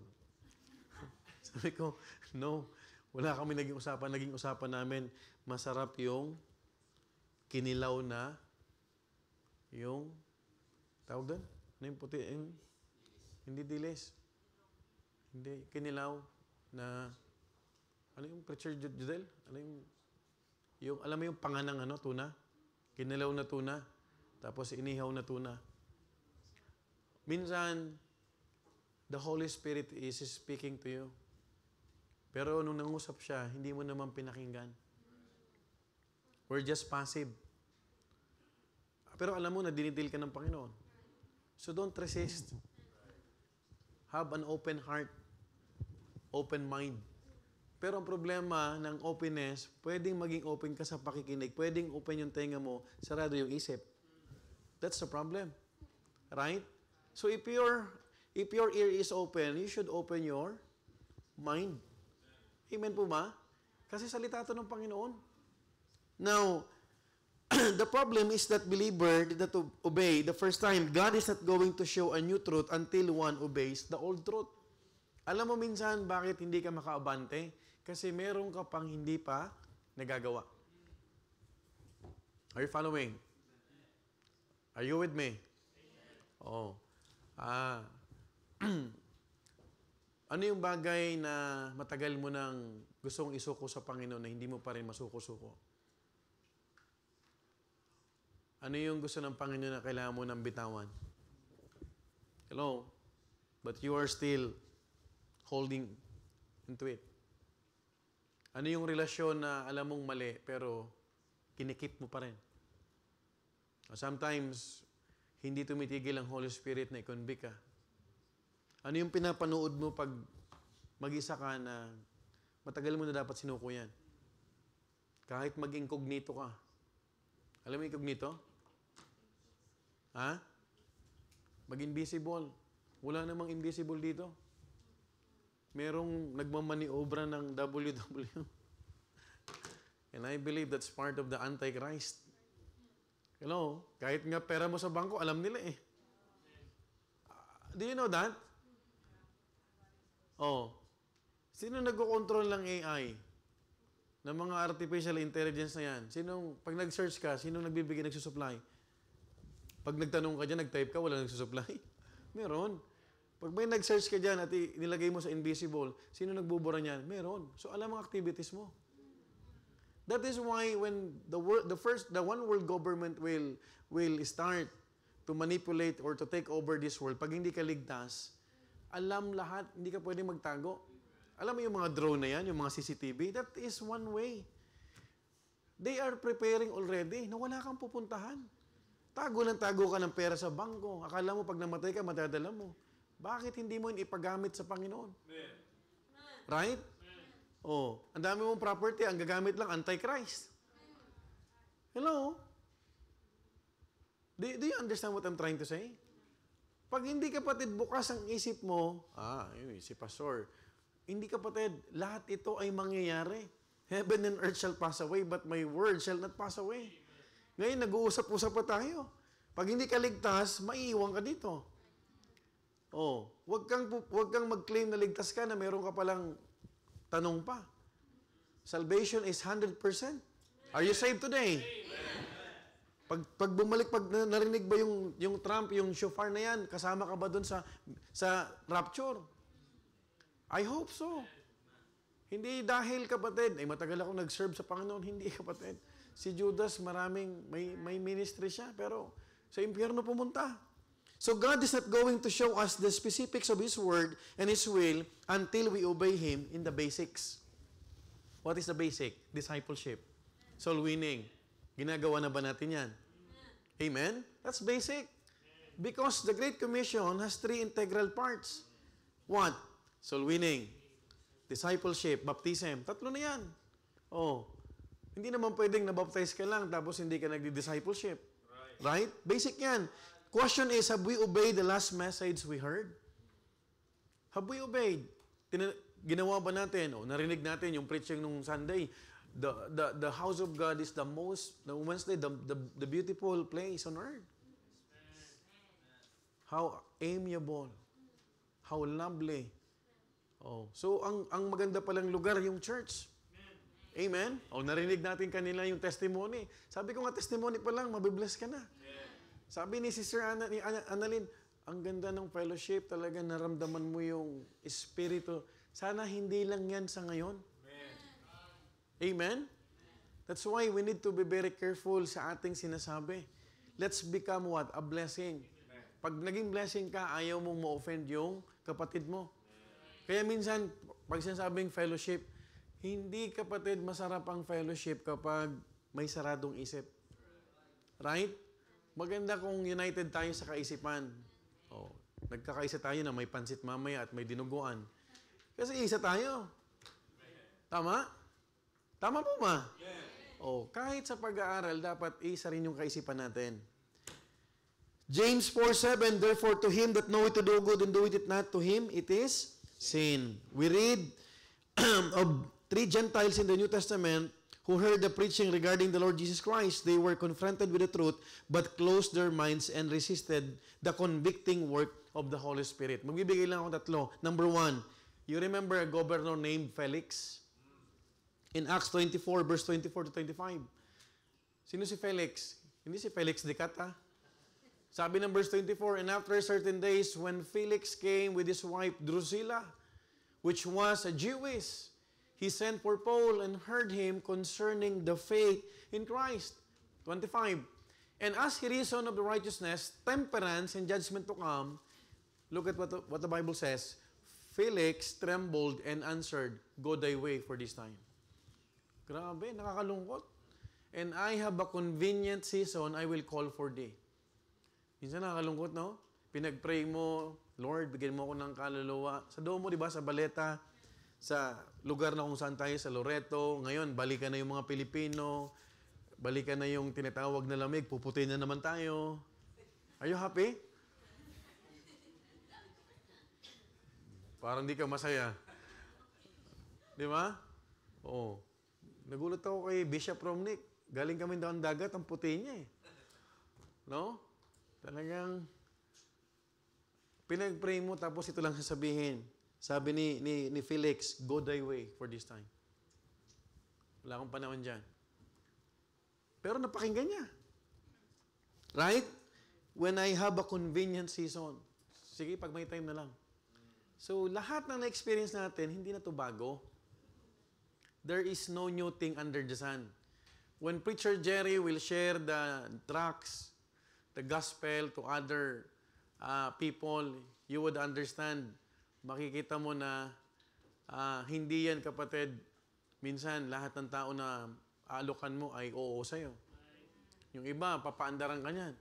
Sabi ko, no. Wala kami naging usapan. Naging usapan namin, masarap yung kinilaw na yung, tawag doon? Ano yung puti? Hindi dilis. Hindi, kinilaw na, ano yung preacher Judel? Ano yung, alam mo yung panganang tuna? Kinilaw na tuna. Tapos inihaw na tuna. Minsan, the Holy Spirit is speaking to you. Pero nung nangusap siya, hindi mo naman pinakinggan. We're just passive. Pero alam mo na dinidil ka ng Panginoon. So don't resist. Have an open heart. Open mind. Pero ang problema ng openness, pwedeng maging open ka sa pakikinig, pwedeng open yung tenga mo, sarado yung isip. That's the problem. Right? So if your ear is open, you should open your mind. Amen po ba? Kasi salita ito ng Panginoon. Now, the problem is that believer did not obey the first time. God is not going to show a new truth until one obeys the old truth. Alam mo minsan bakit hindi ka makaabante? Kasi meron ka pang hindi pa nagagawa. Are you following? Are you with me? Oh. Ano yung bagay na matagal mo nang gustong isuko sa Panginoon na hindi mo pa rin masuko-suko? Ano yung gusto ng Panginoon na kailangan mo nang bitawan? Hello? But you are still holding into it. Ano yung relasyon na alam mong mali pero kinikip mo pa rin? Sometimes, hindi tumitigil ang Holy Spirit na i-convict ka. Ano yung pinapanood mo pag mag-isa ka na matagal mo na dapat sinuko yan? Kahit mag-incognito ka. Alam mo incognito? Ha? Mag-invisible. Wala namang invisible dito. Merong nagmamaniobra ng WW. And I believe that's part of the Antichrist. Hello? Kahit nga pera mo sa bangko, alam nila eh. Do you know that? Oh. Sino nagko-control ng AI? Ng mga artificial intelligence na yan? Pag nag-search ka, sino nagbibigay, nagsusupply? Pag nagtanong ka dyan, nag-type ka, wala nagsusupply? Meron. Pag may nag-search ka dyan at nilagay mo sa invisible, sino nagbubura niyan? Meron. So, alam ang activities mo. That is why when the one world government will start to manipulate or to take over this world, pag hindi ka ligtas, alam lahat, hindi ka pwedeng magtago. Alam mo yung mga drone na yan, yung mga CCTV, that is one way. They are preparing already na wala kang pupuntahan. Tago ka ng pera sa bangko. Akala mo pag namatay ka, matadala mo. Bakit hindi mo ipagamit sa Panginoon? Right? Oh, ang dami mong property, ang gagamit lang, Antichrist. Hello? Do you understand what I'm trying to say? Pag hindi kapatid bukas ang isip mo, si Pastor, hindi kapatid, lahat ito ay mangyayari. Heaven and earth shall pass away, but my word shall not pass away. Ngayon, nag-uusap-usap pa tayo. Pag hindi ka ligtas, maiiwan ka dito. Oh, wag kang mag-claim na ligtas ka na meron ka palang tanong pa. Salvation is 100%. Are you saved today? Pag bumalik, pag narinig ba yung Trump, yung shofar na yan, kasama ka ba doon sa rapture? I hope so. Hindi dahil kapatid, matagal ako nag-serve sa Panginoon, hindi kapatid. Si Judas, may ministry siya, pero sa impyerno pumunta. So God is not going to show us the specifics of His Word and His will until we obey Him in the basics. What is the basic? Discipleship. Soul winning. Ginagawa na ba natin yan? Amen? That's basic. Because the Great Commission has 3 integral parts. What? Soul winning. Discipleship. Baptism. 3 na yan. Oh. Hindi naman pwedeng nabaptize ka lang tapos hindi ka nagdi-discipleship. Right? Basic yan. Question is, have we obeyed the last message we heard? Have we obeyed? Ginawa ba natin? Narinig natin yung preaching nung Sunday. The house of God is the Wednesday, the beautiful place on earth. How amiable. How lovely. Oh, so ang maganda palang lugar yung church. Amen? Narinig natin kanila yung testimony. Sabi ko nga, testimony pa lang, mabibless ka na. Sabi ni Sister Annalyn, ang ganda ng fellowship, talaga naramdaman mo yung espiritu. Sana hindi lang yan sa ngayon. Amen? That's why we need to be very careful sa ating sinasabi. Let's become what? A blessing. Pag naging blessing ka, ayaw mong ma-offend yung kapatid mo. Kaya minsan, pag sinasabing fellowship, hindi kapatid masarap ang fellowship kapag may saradong isip. Right? Maganda kung united tayo sa kaisipan. Oh, nagkakaisa tayo na may pansit mamaya at may dinuguan. Kasi isa tayo. Tama? Tama po ma? Oh, kahit sa pag-aaral, dapat isa rin yung kaisipan natin. James 4:7, therefore to him that knoweth to do good and doeth it not, to him it is sin. We read of 3 Gentiles in the New Testament who heard the preaching regarding the Lord Jesus Christ. They were confronted with the truth, but closed their minds and resisted the convicting work of the Holy Spirit. Magbibigay lang ako 3. Number 1, you remember a governor named Felix? In Acts 24, verse 24 to 25. Sino si Felix? Hindi si Felix Dicata. Sabi ng verse 24, and after certain days, when Felix came with his wife Drusilla, which was a Jewess, he sent for Paul and heard him concerning the faith in Christ. 25. And as he reasoned of the righteousness, temperance, and judgment to come, look at what the Bible says. Felix trembled and answered, go thy way for this time. Grabe, nakakalungkot. And I have a convenient season, I will call for thee. Minsan nakakalungkot, no? Pinag-pray mo, Lord, bigyan mo ako ng kaluluwa. Sa Domo, di ba? Sa Baleta, sa lugar na kung saan tayo, sa Loreto. Ngayon, balikan na yung mga Pilipino. Balikan na yung tinatawag na lamig. Puputin na naman tayo. Are you happy? Parang di ka masaya. Di ba? Oo. Nagulat ako kay Bishop Romnick. Galing kami daon dagat, ang puti niya eh. No? Talagang pinag-pray mo tapos ito lang sasabihin. Sabi ni Felix, go thy way for this time. Wala akong panahon dyan. Pero napakinggan niya. Right? When I have a convenient season. Sige, pag may time na lang. So, lahat ng na-experience natin, hindi na to bago. There is no new thing under the sun. When Preacher Jerry will share the tracts, the gospel to other people, you would understand, makikita mo na hindi yan, kapatid, minsan lahat ng tao na aalokan mo ay oo sa'yo. Yung iba, papaandaran ka niyan.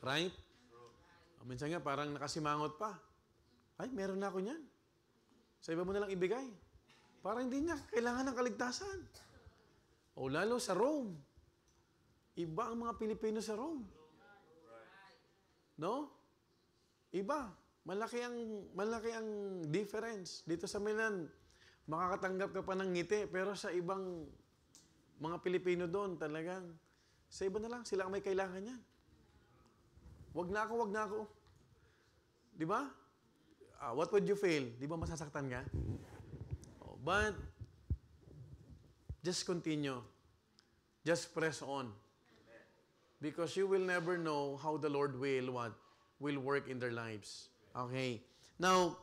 Right? Minsan nga, parang nakasimangot pa. Ay, meron na ako niyan. Sa iba mo nalang ibigay. Parang hindi niya kailangan ng kaligtasan. O lalo sa Rome. Iba ang mga Pilipino sa Rome. No? Iba. Malaki ang difference. Dito sa Milan, makakatanggap ka pa ng ngiti, pero sa ibang mga Pilipino doon, talagang, sa iba na lang, sila ang may kailangan yan. Wag na ako. Di ba? What would you feel? Di ba masasaktan ka? But, just continue. Just press on. Because you will never know how the Lord will work in their lives. Okay. Now,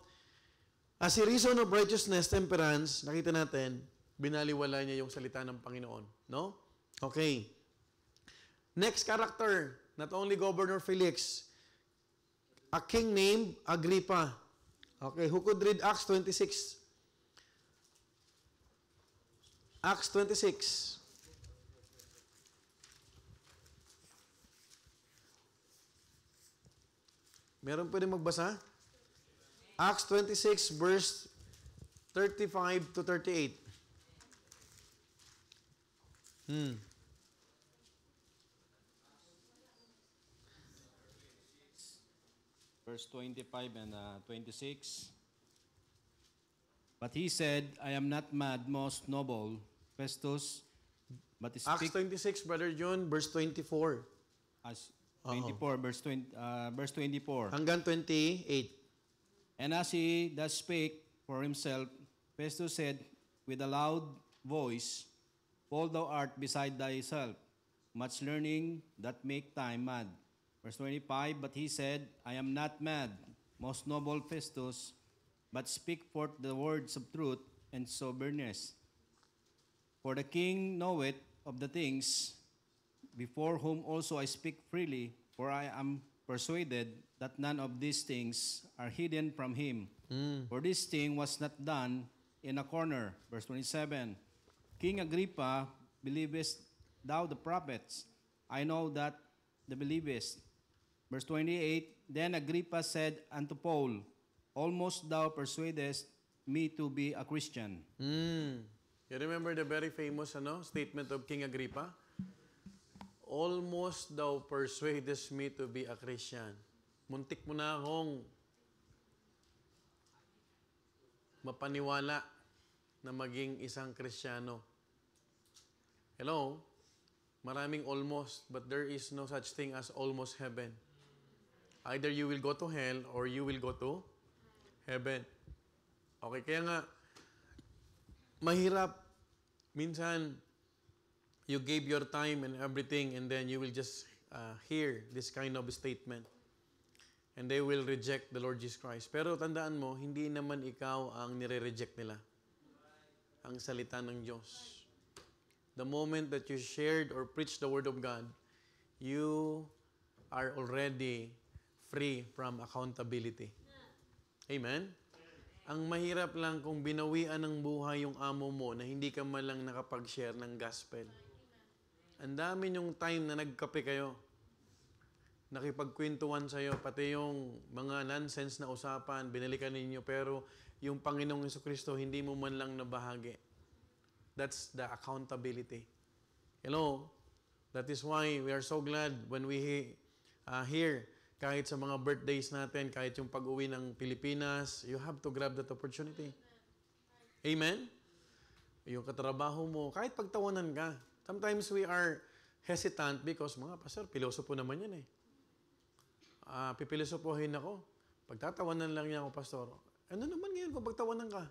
as a reason of righteousness, temperance, nakita natin, binaliwala niya yung salita ng Panginoon. No? Okay. Next character, not only Governor Felix, a king named Agrippa. Okay, who could read Acts 26? Acts 26. Meron pwede magbasa? Acts 26, verse 35 to 38. Verse 25 and 26. But he said, I am not mad, most noble Festus, but Acts speak 26, Brother John, verse 24. as 24, verse 24. Hanggang 28. And as he thus spake for himself, Festus said with a loud voice, Paul, thou art beside thyself, much learning that make time mad. Verse 25, but he said, I am not mad, most noble Festus, but speak forth the words of truth and soberness. For the king knoweth of the things before whom also I speak freely, for I am persuaded that none of these things are hidden from him. For this thing was not done in a corner. Verse 27, King Agrippa, believest thou the prophets? I know that thou believest. Verse 28, then Agrippa said unto Paul, almost thou persuadest me to be a Christian. You remember the very famous statement of King Agrippa? Almost thou persuadest me to be a Christian. Muntik mo na akong mapaniwala na maging isang Kristiyano. Hello? Maraming almost, but there is no such thing as almost heaven. Either you will go to hell or you will go to heaven. Okay, kaya nga, mahirap. Minsan, you gave your time and everything and then you will just hear this kind of statement. And they will reject the Lord Jesus Christ. Pero tandaan mo, hindi naman ikaw ang nire-reject nila. Ang salita ng Diyos. The moment that you shared or preached the Word of God, you are already free from accountability. Amen? Ang mahirap lang kung binawian ng buhay yung amo mo na hindi ka man lang nakapag-share ng gospel. Ang dami yung time na nagkape kayo. Nakipagkwentuhan sa'yo, pati yung mga nonsense na usapan, binalikan ninyo, pero yung Panginoong Jesucristo, hindi mo man lang nabahagi. That's the accountability. Hello? That is why we are so glad when we hear, kahit sa mga birthdays natin, kahit yung pag-uwi ng Pilipinas, you have to grab that opportunity. Amen? Yung katrabaho mo, kahit pagtawanan ka. Sometimes we are hesitant because, mga pastor, pilosopo naman yan eh. Pipilosopohin ako. Pagtatawanan lang niya ako, pastor. Ano naman ngayon kung pagtawanan ka?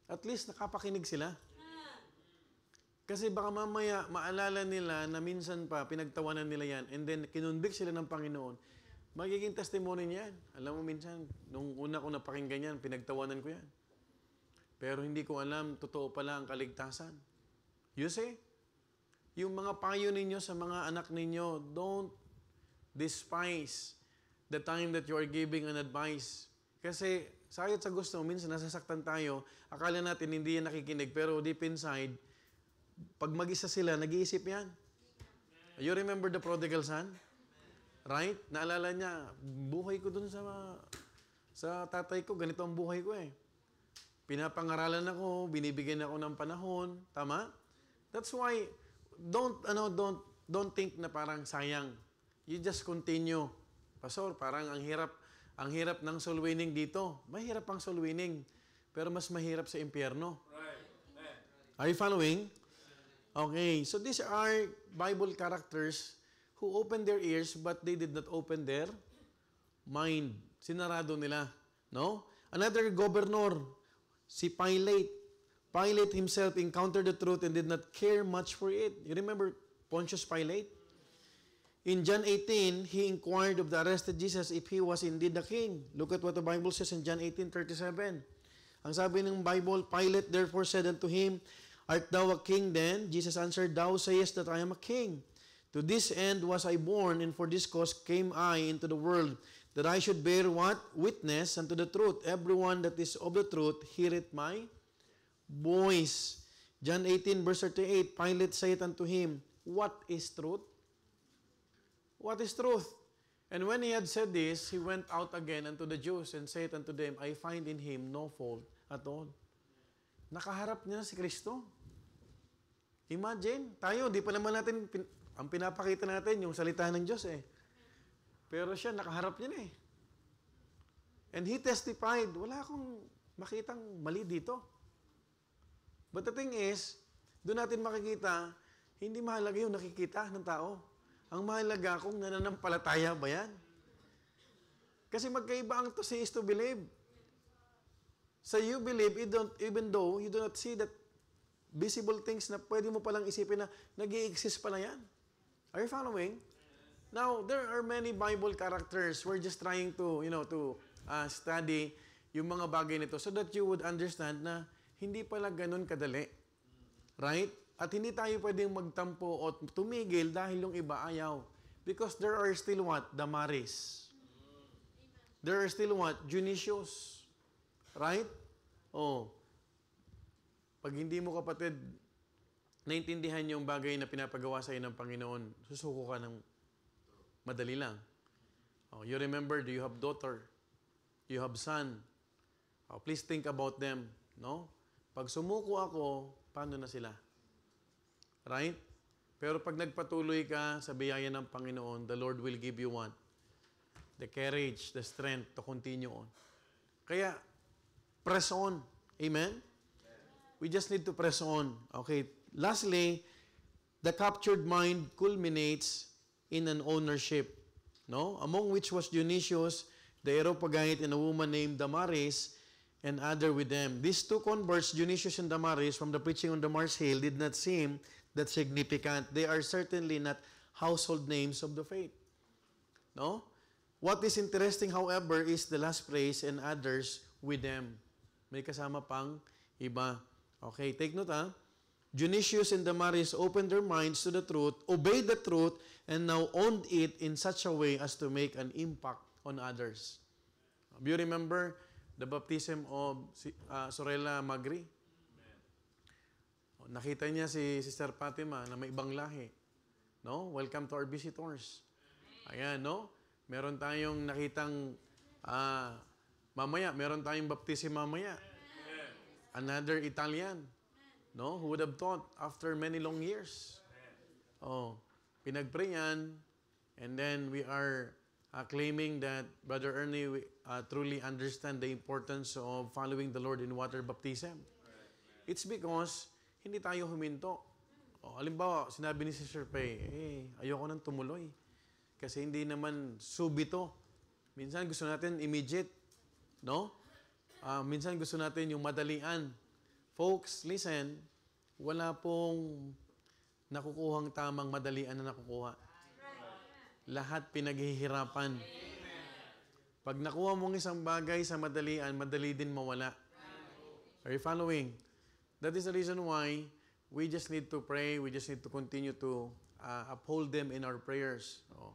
At least nakapakinig sila. Kasi baka mamaya maalala nila na minsan pa pinagtawanan nila yan and then kinunbik sila ng Panginoon. Magiging testimony niyan. Alam mo minsan, nung una ko napakinggan yan, pinagtawanan ko yan. Pero hindi ko alam, totoo pala ang kaligtasan. You see? Yung mga payo ninyo sa mga anak ninyo, don't despise the time that you are giving an advice. Kasi sayot sa gusto, minsan nasasaktan tayo, akala natin hindi yan nakikinig, pero deep inside, pag mag-isa sila, nag-iisip yan. You remember the prodigal son? Right? Naalala niya, buhay ko dun sa tatay ko, ganito ang buhay ko eh. Pinapangaralan ako, binibigyan ako ng panahon, tama? That's why don't think na parang sayang. You just continue. Pastor, parang ang hirap ng soul winning dito. Mahirap ang soul winning, pero mas mahirap sa impyerno. Are you following? Okay, so these are Bible characters who opened their ears but they did not open their mind. Sinarado nila, no? Another governor, si Pilate. Pilate himself encountered the truth and did not care much for it. You remember Pontius Pilate? In John 18, he inquired of the arrested Jesus if he was indeed the king. Look at what the Bible says in John 18:37. Ang sabi ng Bible, Pilate therefore said unto him, Art thou a king then? Jesus answered, Thou sayest that I am a king. To this end was I born, and for this cause came I into the world, that I should bear what? Witness unto the truth. Everyone that is of the truth heareth my voice. John 18, verse 38, Pilate saith unto him, What is truth? What is truth? And when he had said this, he went out again unto the Jews and said unto them, I find in him no fault at all. Nakaharap niya si Kristo. Imagine, tayo, di pa naman natin, ang pinapakita natin, yung salita ng Diyos eh. Pero siya, nakaharap niya eh. And he testified, wala akong makitang mali dito. But the thing is, doon natin makikita, hindi mahalaga yung nakikita ng tao. Ang mahalaga kung nananampalataya ba yan. Kasi magkaiba ang to see is to believe. So you believe, even though you do not see that visible things na pwede mo palang isipin na nag-i-exist pala yan. Are you following? Now, there are many Bible characters. We're just trying to, study yung mga bagay nito so that you would understand na hindi pala ganun kadali. Right? At hindi tayo pwedeng magtampo o tumigil dahil yung iba ayaw. Because there are still what? Damaris. There are still what? Dionysius. Right? Oh. Pag hindi mo, kapatid, naintindihan yung bagay na pinapagawa sa iyo ng Panginoon, susuko ka ng madali lang. Oh, you remember, do you have daughter? You have son? Oh, please think about them. No? Pag sumuko ako, paano na sila? Right? Pero pag nagpatuloy ka sa biyaya ng Panginoon, the Lord will give you what? The courage, the strength to continue on. Kaya, press on. Amen? We just need to press on. Okay. Lastly, the captured mind culminates in an ownership. No? Among which was Dionysius, the Areopagite, and a woman named Damaris, and other with them. These two converts, Dionysius and Damaris, from the preaching on the Mars Hill, did not seem that significant. They are certainly not household names of the faith. No? What is interesting, however, is the last phrase, and others with them. May kasama pang iba. Okay, take note ha. Dionysius and Damaris opened their minds to the truth, obeyed the truth, and now owned it in such a way as to make an impact on others. Do you remember the baptism of Sorella Magri? Nakita niya si Sister Fatima na may ibang lahi. No? Welcome to our visitors. Ayan, no? Meron tayong nakitang mamaya, meron tayong baptism mamaya. Another Italian. No? Who would have thought after many long years? Oh, pinag-pray yan. And then we are claiming that Brother Ernie truly understand the importance of following the Lord in water baptism. It's because hindi tayo huminto. Oh, halimbawa, sinabi ni Sister Pei, ayoko nang tumuloy. Kasi hindi naman subito. Minsan gusto natin immediate. No? Minsan gusto natin yung madalian. Folks, listen, wala pong nakukuhang tamang madalian na nakukuha. Lahat pinaghihirapan. Pag nakuha mong isang bagay sa madalian, madali din mawala. Are you following? That is the reason why we just need to pray, we just need to continue to uphold them in our prayers. Oh.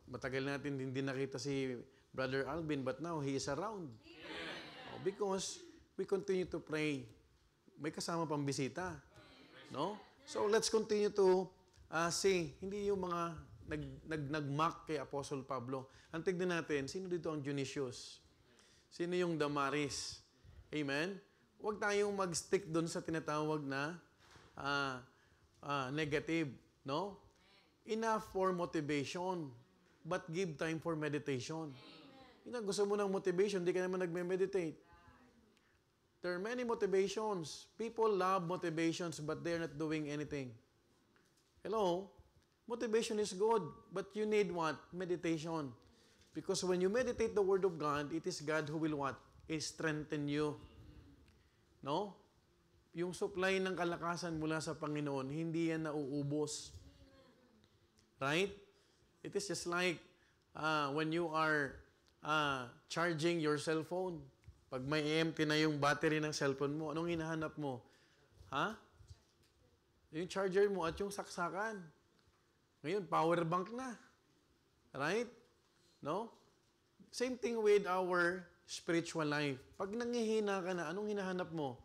Matagal natin hindi nakita si Brother Alvin, but now he is around. Oh, because we continue to pray. May kasama pang bisita. No? So let's continue to sing. Hindi yung mga nag-mock kay Apostle Pablo. Ang tignan natin, sino dito ang Dionysius? Sino yung Damaris? Amen? Huwag tayong mag-stick doon sa tinatawag na negative. No? Enough for motivation, but give time for meditation. Gusto mo ng motivation, hindi ka naman nagme-meditate. There are many motivations. People love motivations, but they're not doing anything. Hello? Motivation is good, but you need what? Meditation. Because when you meditate the Word of God, it is God who will what? Strengthen you. No? Yung supply ng kalakasan mula sa Panginoon, hindi yan nauubos. Right? It is just like when you are charging your cellphone. Pag may empty na yung battery ng cellphone mo, anong hinahanap mo? Ha? Yung charger mo at yung saksakan. Ngayon, power bank na. Right? No? Same thing with our spiritual life. Pag nangihina ka na, anong hinahanap mo?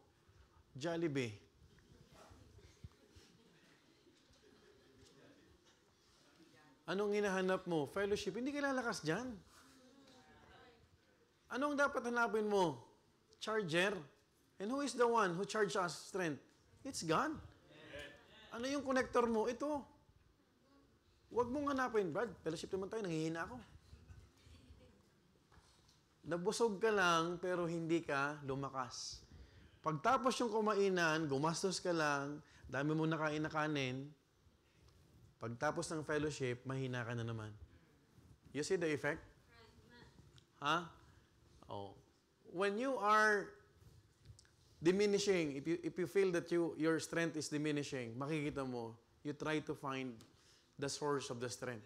Jollibee. Anong hinahanap mo? Fellowship. Hindi ka lalakas dyan. Anong dapat hanapin mo? Charger. And who is the one who charges us strength? It's God. Ano yung connector mo? Ito. Huwag mong hanapin, Brad. Fellowship naman tayo, nangihina ako. Nabusog ka lang, pero hindi ka lumakas. Pagtapos yung kumainan, gumastos ka lang, dami mo nakain na kanin, pagtapos ng fellowship, mahina ka na naman. You see the effect? Ha? Oh. When you are diminishing, if you feel that your strength is diminishing, makikita mo, you try to find the source of the strength.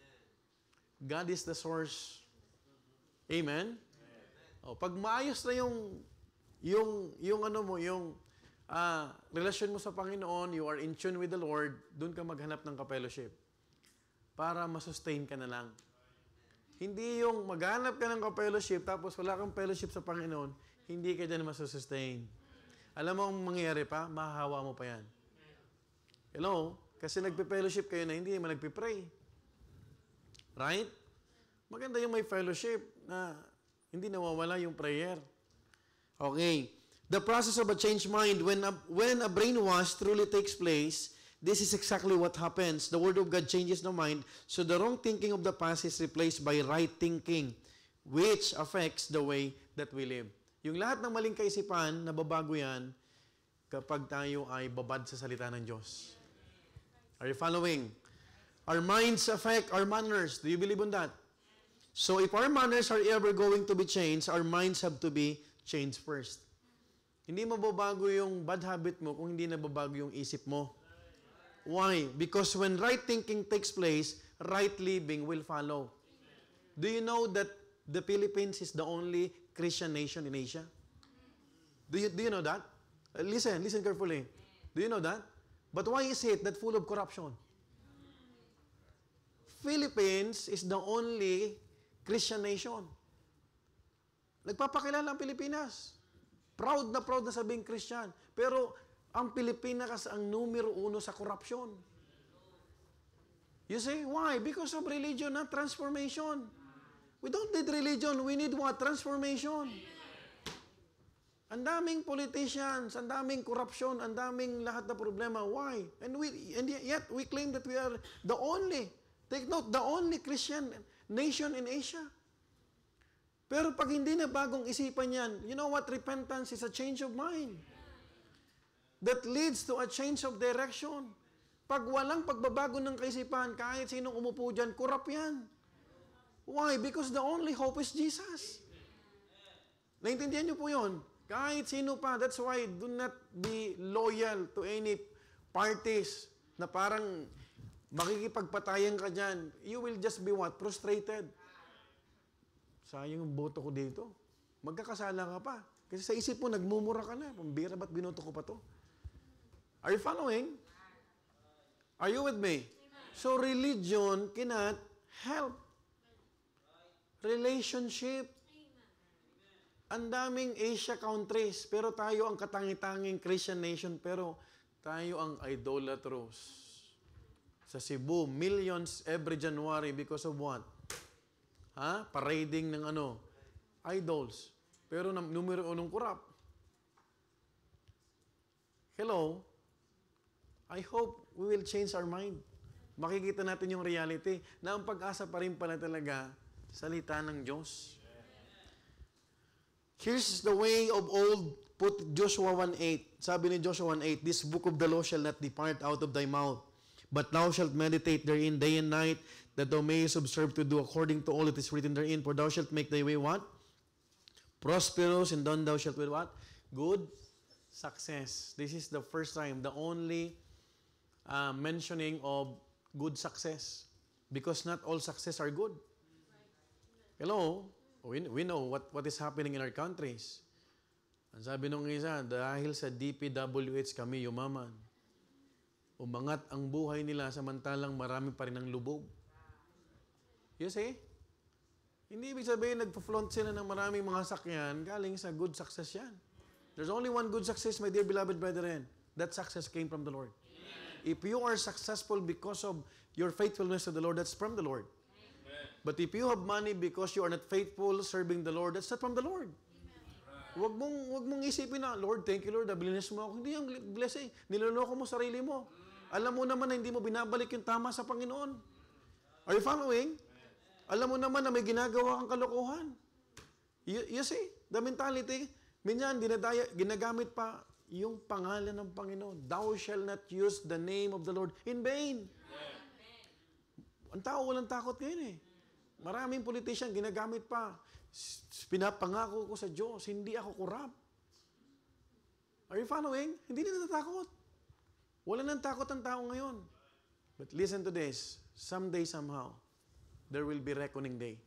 God is the source. Amen? O, pag maayos na yung relasyon mo sa Panginoon, you are in tune with the Lord, doon ka maghanap ng ka-fellowship. Para masustain ka na lang. Hindi yung maghanap ka ng ka-fellowship, tapos wala kang fellowship sa Panginoon, hindi ka dyan masusustain. Alam mo ang mangyayari pa? Mahahawa mo pa yan. Hello? Kasi nagpe-fellowship kayo na hindi naman nagpe-pray. Right? Maganda yung may fellowship na hindi nawawala yung prayer. Okay. The process of a changed mind, when a brainwash truly takes place, this is exactly what happens. The Word of God changes the mind, so the wrong thinking of the past is replaced by right thinking, which affects the way that we live. Yung lahat ng maling kaisipan, nababago yan kapag tayo ay babad sa salita ng Diyos. Are you following? Our minds affect our manners. Do you believe in that? So if our manners are ever going to be changed, our minds have to be changed first. Hindi mababago yung bad habit mo kung hindi nababago yung isip mo. Why? Because when right thinking takes place, right living will follow. Do you know that the Philippines is the only Christian nation in Asia? Do you know that? Listen carefully. Do you know that? But why is it that full of corruption? Philippines is the only Christian nation. Nagpapakilala ang Pilipinas. Proud na sabing Christian. Pero ang Pilipinas ang numero 1 sa corruption. You say, why? Because of religion, not transformation. We don't need religion. We need what? Transformation. Ang daming politicians, ang daming corruption, ang daming lahat na problema. Why? And yet we claim that we are the only, take note, the only Christian nation in Asia. Pero pag hindi na bagong isipan yan, you know what? Repentance is a change of mind. That leads to a change of direction. Pag walang pagbabago ng kaisipan, kahit sinong umupo dyan, corrupt yan. Why? Because the only hope is Jesus. Naintindihan niyo po yun? Kahit sino pa. That's why do not be loyal to any parties na parang makikipagpatayan ka dyan. You will just be what? Frustrated. Sayang yung boto ko dito. Magkakasala ka pa. Kasi sa isip mo, nagmumura ka na. Pambira, ba't binoto ko pa to? Are you following? Are you with me? So religion cannot help. Relationship. Ang daming Asia countries, pero tayo ang katangi-tanging Christian nation, pero tayo ang idolatros. Sa Cebu, millions every January because of what? Parading ng idols. Pero numero 1 corrupt. Hello? I hope we will change our mind. Makikita natin yung reality na ang pag-asa pa rin pala talaga salita ng Diyos. Here's the way of old, put Joshua 1:8. Sabi ni Joshua 1:8, this book of the law shall not depart out of thy mouth, but thou shalt meditate therein day and night, that thou mayest observe to do according to all that is written therein. For thou shalt make thy way what? Prosperous, and then thou shalt with what? Good success. This is the first time, the only mentioning of good success. Because not all success are good. Hello? We know what is happening in our countries. Ang sabi nung isa, dahil sa DPWH kami yumaman. Umangat ang buhay nila samantalang marami pa rin ang lubog. You see? Hindi ibig sabihin nagpa-flaunt sila ng maraming mga sakyan, galing sa good success yan. There's only one good success, my dear beloved brethren. That success came from the Lord. Amen. If you are successful because of your faithfulness to the Lord, that's from the Lord. Amen. But if you have money because you are not faithful serving the Lord, that's not from the Lord. Wag mong isipin na, Lord, thank you Lord, bless mo ako. Hindi yung blessing. Niloloko mo sarili mo. Alam mo naman na hindi mo binabalik yung tama sa Panginoon. Are you following? Alam mo naman na may ginagawa kang kalokohan. You see, the mentality, minsan ginagamit pa yung pangalan ng Panginoon. Thou shall not use the name of the Lord in vain. Ang tao walang takot ngayon eh. Maraming politician ginagamit pa. Pinapangako ko sa Diyos, hindi ako corrupt. Are you following? Hindi na natatakot. Wala nang takot ang tao ngayon. But listen to this. Someday, somehow, there will be reckoning day.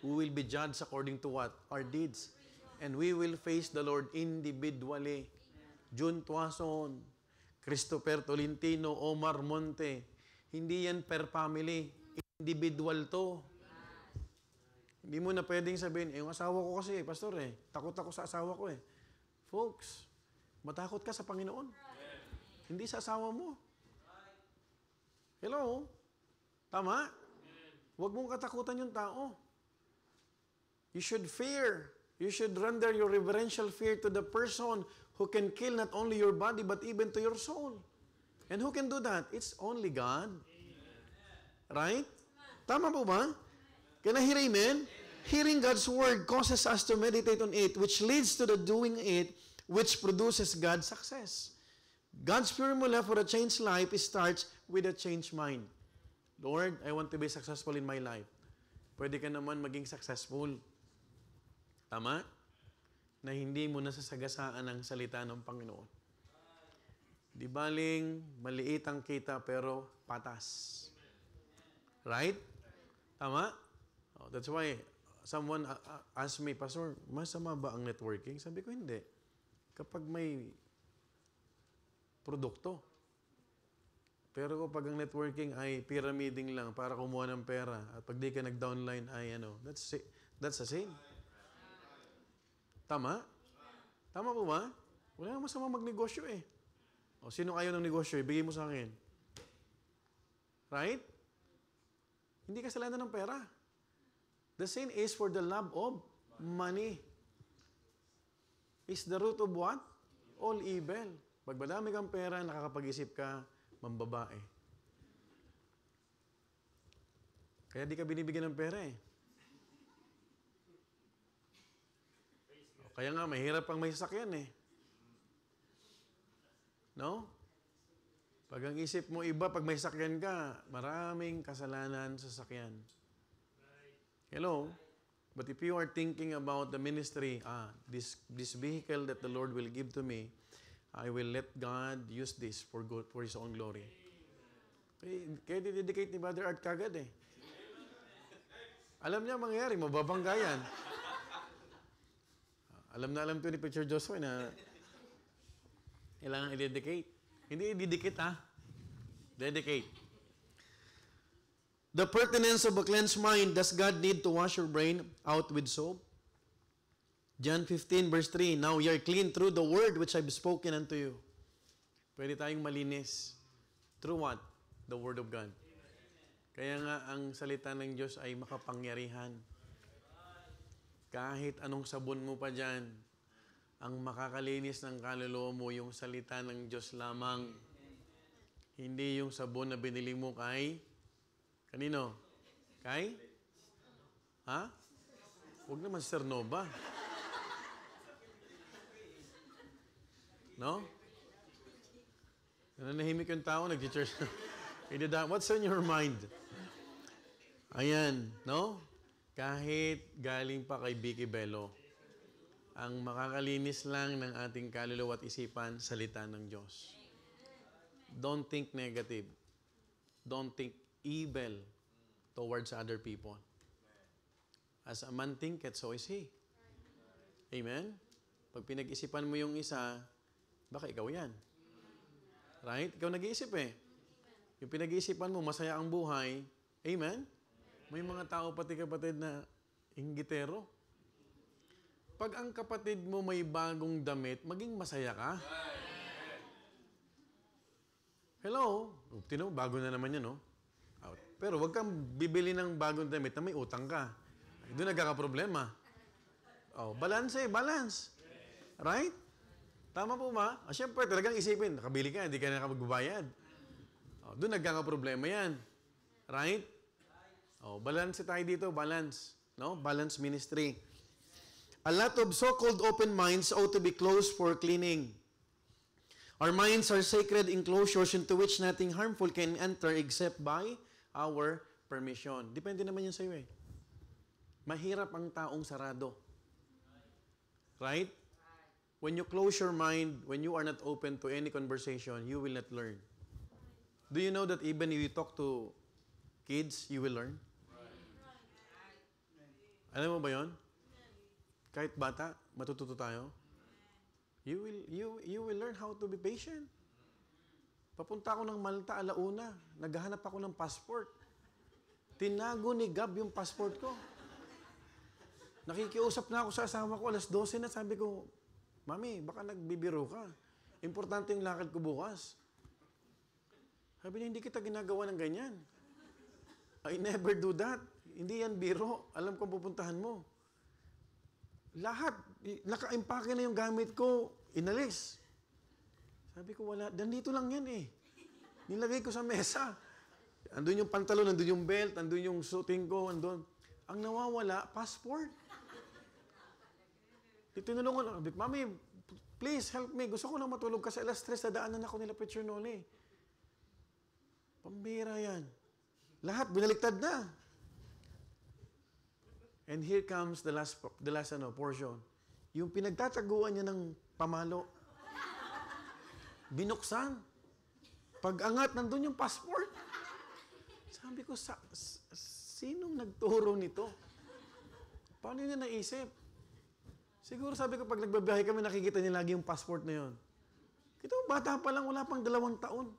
We will be judged according to what? Our deeds. And we will face the Lord individually. June Tuason, Christopher Tolentino, Omar Monte. Hindi yan per family. Individual to. Hindi mo na pwedeng sabihin, yung asawa ko kasi, pastor takot ako sa asawa ko Folks, matakot ka sa Panginoon. Hindi sa asawa mo. Hello? Tama? Huwag mong katakutan yung tao. You should fear. You should render your reverential fear to the person who can kill not only your body but even to your soul. And who can do that? It's only God. Right? Tama po ba? Can I hear amen? Hearing God's word causes us to meditate on it, which leads to the doing it, which produces God's success. God's formula for a changed life starts with a changed mind. Lord, I want to be successful in my life. Pwede ka naman maging successful. Tama? Na hindi mo nasasagasaan ang salita ng Panginoon. Di baling maliit ang kita pero patas. Right? Tama? Oh, that's why someone asked me, Pastor, masama ba ang networking? Sabi ko, hindi. Kapag may produkto. Pero kapag ang networking ay pyramiding lang para kumuha ng pera at pag di ka nag-downline ay that's the same. Tama? Tama po ba? Wala nang masama magnegosyo O sino ayaw ng negosyo? Ibigay mo sa akin. Right? Hindi kasalanan ng pera. The sin is for the love of money. Is the root of what? All evil. Pag madami kang pera, nakakapag-isip ka, mambabae. Kaya di ka binibigyan ng pera Kaya nga, mahirap pang may sasakyan No? Pag ang isip mo iba, pag may sasakyan ka, maraming kasalanan sa sasakyan. Hello? But if you are thinking about the ministry, this vehicle that the Lord will give to me, I will let God use this for good, for His own glory. Kaya didedicate ni Brother Art kagad Alam niya mangyayari, mababangga yan. Alam to ni Preacher Joshua na kailangan i-dedicate. Hindi i-dedicate Dedicate. The pertinence of a cleansed mind, does God need to wash your brain out with soap? John 15 verse 3, now ye are clean through the word which I've spoken unto you. Pwede tayong malinis. Through what? The word of God. Kaya nga ang salita ng Diyos ay makapangyarihan. Kahit anong sabon mo pa dyan, ang makakalinis ng kaluluwa mo yung salita ng Diyos lamang. Hindi yung sabon na binili mo kay kanino? Kay? Huwag naman Sir Nova. No? Nanahimik yung tao, nag-church. What's on your mind? Ayan, no? Kahit galing pa kay Vicky Bello, ang makakalinis lang ng ating kaluluwa at isipan, salita ng Diyos. Don't think negative. Don't think evil towards other people. As a man thinketh, so is he. Amen? Pag pinag-isipan mo yung isa, baka ikaw yan. Right? Ikaw nag-iisip Yung pinag-iisipan mo, masaya ang buhay. Amen? May mga tao pati kapatid na inggitero. Pag ang kapatid mo may bagong damit, maging masaya ka. Hello? Bago na naman yan, no? Pero wag kang bibili ng bagong damit na may utang ka. Doon nagkakaproblema. Balance. Right? Tama po ba? Siyempre, talagang isipin, nakabili ka, hindi ka na makapagbabayad. Doon nagkakaproblema yan. Right? Balance tayo dito, balance. No? Balance ministry. A lot of so-called open minds ought to be closed for cleaning. Our minds are sacred enclosures into which nothing harmful can enter except by our permission. Depende naman yun sa'yo Mahirap ang taong sarado. Right? When you close your mind, when you are not open to any conversation, you will not learn. Do you know that even if you talk to kids, you will learn? Alam mo ba yon? Kahit bata, matututo tayo. You will learn how to be patient. Papunta ako ng Malta, alauna. Naghahanap ako ng passport. Tinago ni Gab yung passport ko. Nakikiusap na ako sa asawa ko, alas 12 na. Sabi ko, Mami, baka nagbibiro ka. Importante yung lakad ko bukas. Sabi niya, hindi kita ginagawa ng ganyan. I never do that. Hindi yan biro. Alam kong pupuntahan mo. Lahat. Naka-impake na yung gamit ko. Inalis. Sabi ko, wala. Nandito lang yan eh. Nilagay ko sa mesa. Andun yung pantalon, andun yung belt, andun yung suiting ko, andun. Ang nawawala, passport. Tinulungan ako, Mami, please help me. Gusto ko na matulog kasi alas 3 na daanan ako nila Pechernoli. Pambira yan. Lahat, binaliktad na. And here comes the last portion. Yung pinagtataguan niya ng pamalo. Binuksan. Pag-angat, nandun yung passport. Sabi ko, sinong nagturo nito? Paano niya naisip? Siguro sabi ko, pag nagbabiyahe kami, nakikita niya lagi yung passport na yun. Kita mo, bata pa lang, wala pang 2 taon.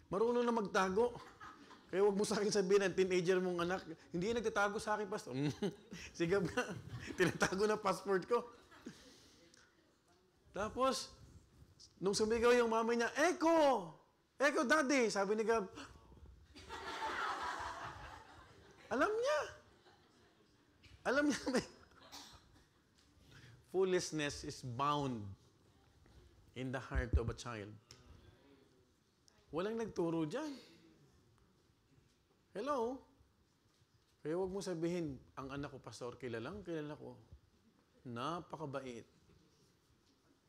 Marunong na magtago. Kaya huwag mo sa akin sabihin, ang teenager mong anak, hindi yan nagtatago sa akin, pastor. Sigab nga, tinatago na passport ko. Tapos, nung sumigaw yung mama niya, Echo! Echo, Daddy! Sabi ni Gab, alam niya. Alam niya, foolishness is bound in the heart of a child. Walang nagturo dyan. Hello? Kaya huwag mo sabihin, ang anak ko, pastor, kilala ko. Napakabait.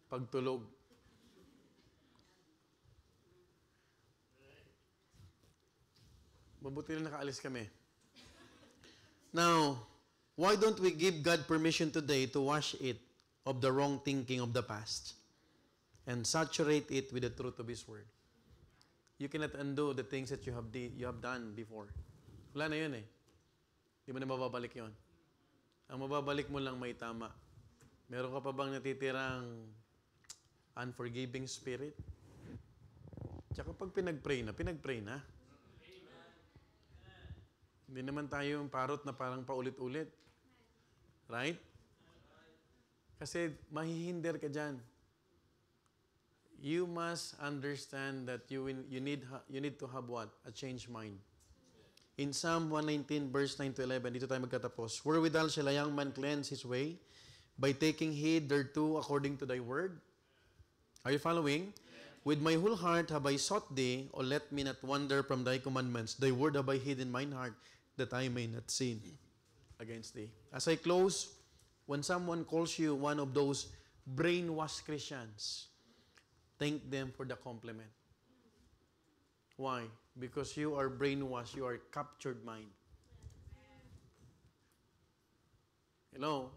Pagtulog. Mabuti na nakaalis kami. Now, why don't we give God permission today to wash it of the wrong thinking of the past and saturate it with the truth of His Word? You cannot undo the things that you have done before. Wala na yun eh. Di mo na mababalik yun. Ang mababalik mo lang may tama. Meron ka pa bang natitirang unforgiving spirit? Tsaka pag pinag-pray na. Hindi naman tayo yung parot na parang paulit-ulit. Right? Kasi mahihinder ka dyan. You must understand that you need to have what? A changed mind. In Psalm 119, verse 9 to 11, dito tayo magkatapos. Wherewithal shall a young man cleanse his way? By taking heed thereto according to thy word. Are you following? With my whole heart have I sought thee, O let me not wander from thy commandments. Thy word have I hid in mine heart, that I may not sin against thee. As I close, when someone calls you one of those brainwashed Christians, thank them for the compliment. Why? Because you are brainwashed, you are captured mind. Hello?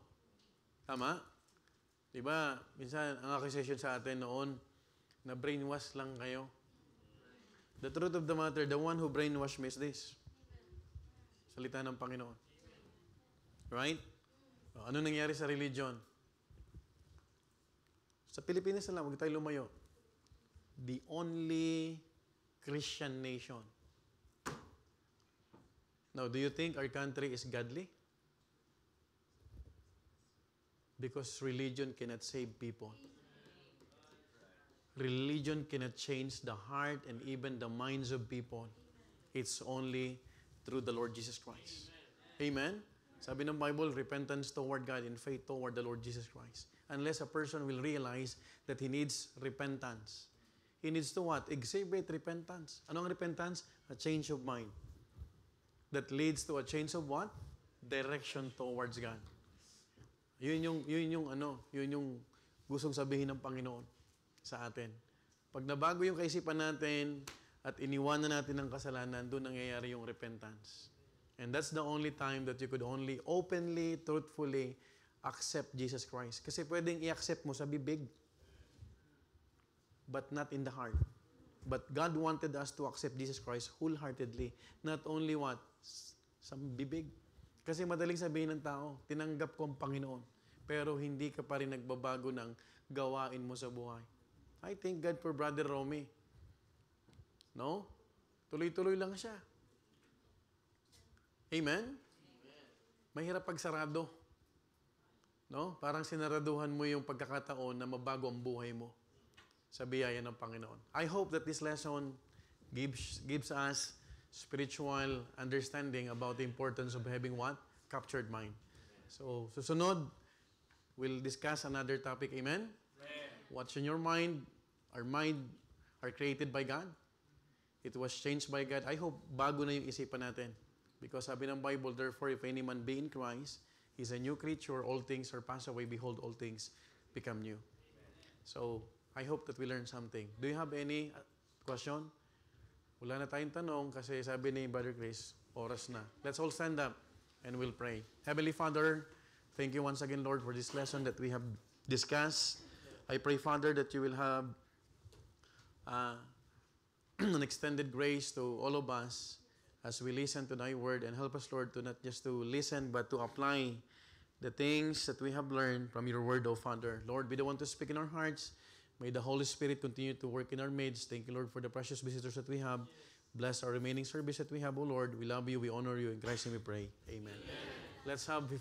Tama? Diba, minsan ang accusation sa atin noon, na brainwash lang kayo. The truth of the matter, the one who brainwashed me is this. Salita ng Panginoon. Right? Ano nangyari sa religion? Sa Pilipinas na lang, huwag tayo lumayo. The only Christian nation. Now, do you think our country is godly? Because religion cannot save people. Religion cannot change the heart and even the minds of people. It's only through the Lord Jesus Christ. Amen? Sabi ng Bible, repentance toward God and faith toward the Lord Jesus Christ. Unless a person will realize that he needs repentance. He needs to what? Exhibit repentance. Ano ang repentance? A change of mind. That leads to a change of what? Direction towards God. Yun yung gustong sabihin ng Panginoon sa atin. Pag nabago yung kaisipan natin at iniwanan natin ang kasalanan, doon nangyayari yung repentance. And that's the only time that you could only openly, truthfully accept Jesus Christ. Kasi pwedeng i-accept mo sa bibig, but not in the heart. But God wanted us to accept Jesus Christ wholeheartedly. Not only what? Sa bibig. Kasi madaling sabihin ng tao, tinanggap ko ang Panginoon, pero hindi ka pa rin nagbabago ng gawain mo sa buhay. I thank God for Brother Romy. No? Tuloy-tuloy lang siya. Amen? Mahirap pag sarado. No? Parang sinaraduhan mo yung pagkakataon na mabago ang buhay mo sa biyaya ng Panginoon. I hope that this lesson gives us spiritual understanding about the importance of having what? Captured mind. So, susunod, we'll discuss another topic. Amen? What's in your mind? Our mind are created by God. It was changed by God. I hope bago na yung isipan natin. Because sabi ng Bible, therefore, if any man be in Christ, he's a new creature. All things are passed away. Behold, all things become new. So, I hope that we learn something. Do you have any question? Wala na tayong tanong kasi sabi ni Brother Chris, oras na. Let's all stand up and we'll pray. Heavenly Father, thank you once again, Lord, for this lesson that we have discussed. I pray, Father, that you will have an extended grace to all of us as we listen to thy word, and help us, Lord, to not just to listen but to apply the things that we have learned from your word, O Father. Lord, be the one to speak in our hearts. May the Holy Spirit continue to work in our midst. Thank you, Lord, for the precious visitors that we have. Bless our remaining service that we have, O Lord. We love you, we honor you. In Christ's name we pray. Amen. Let's have 15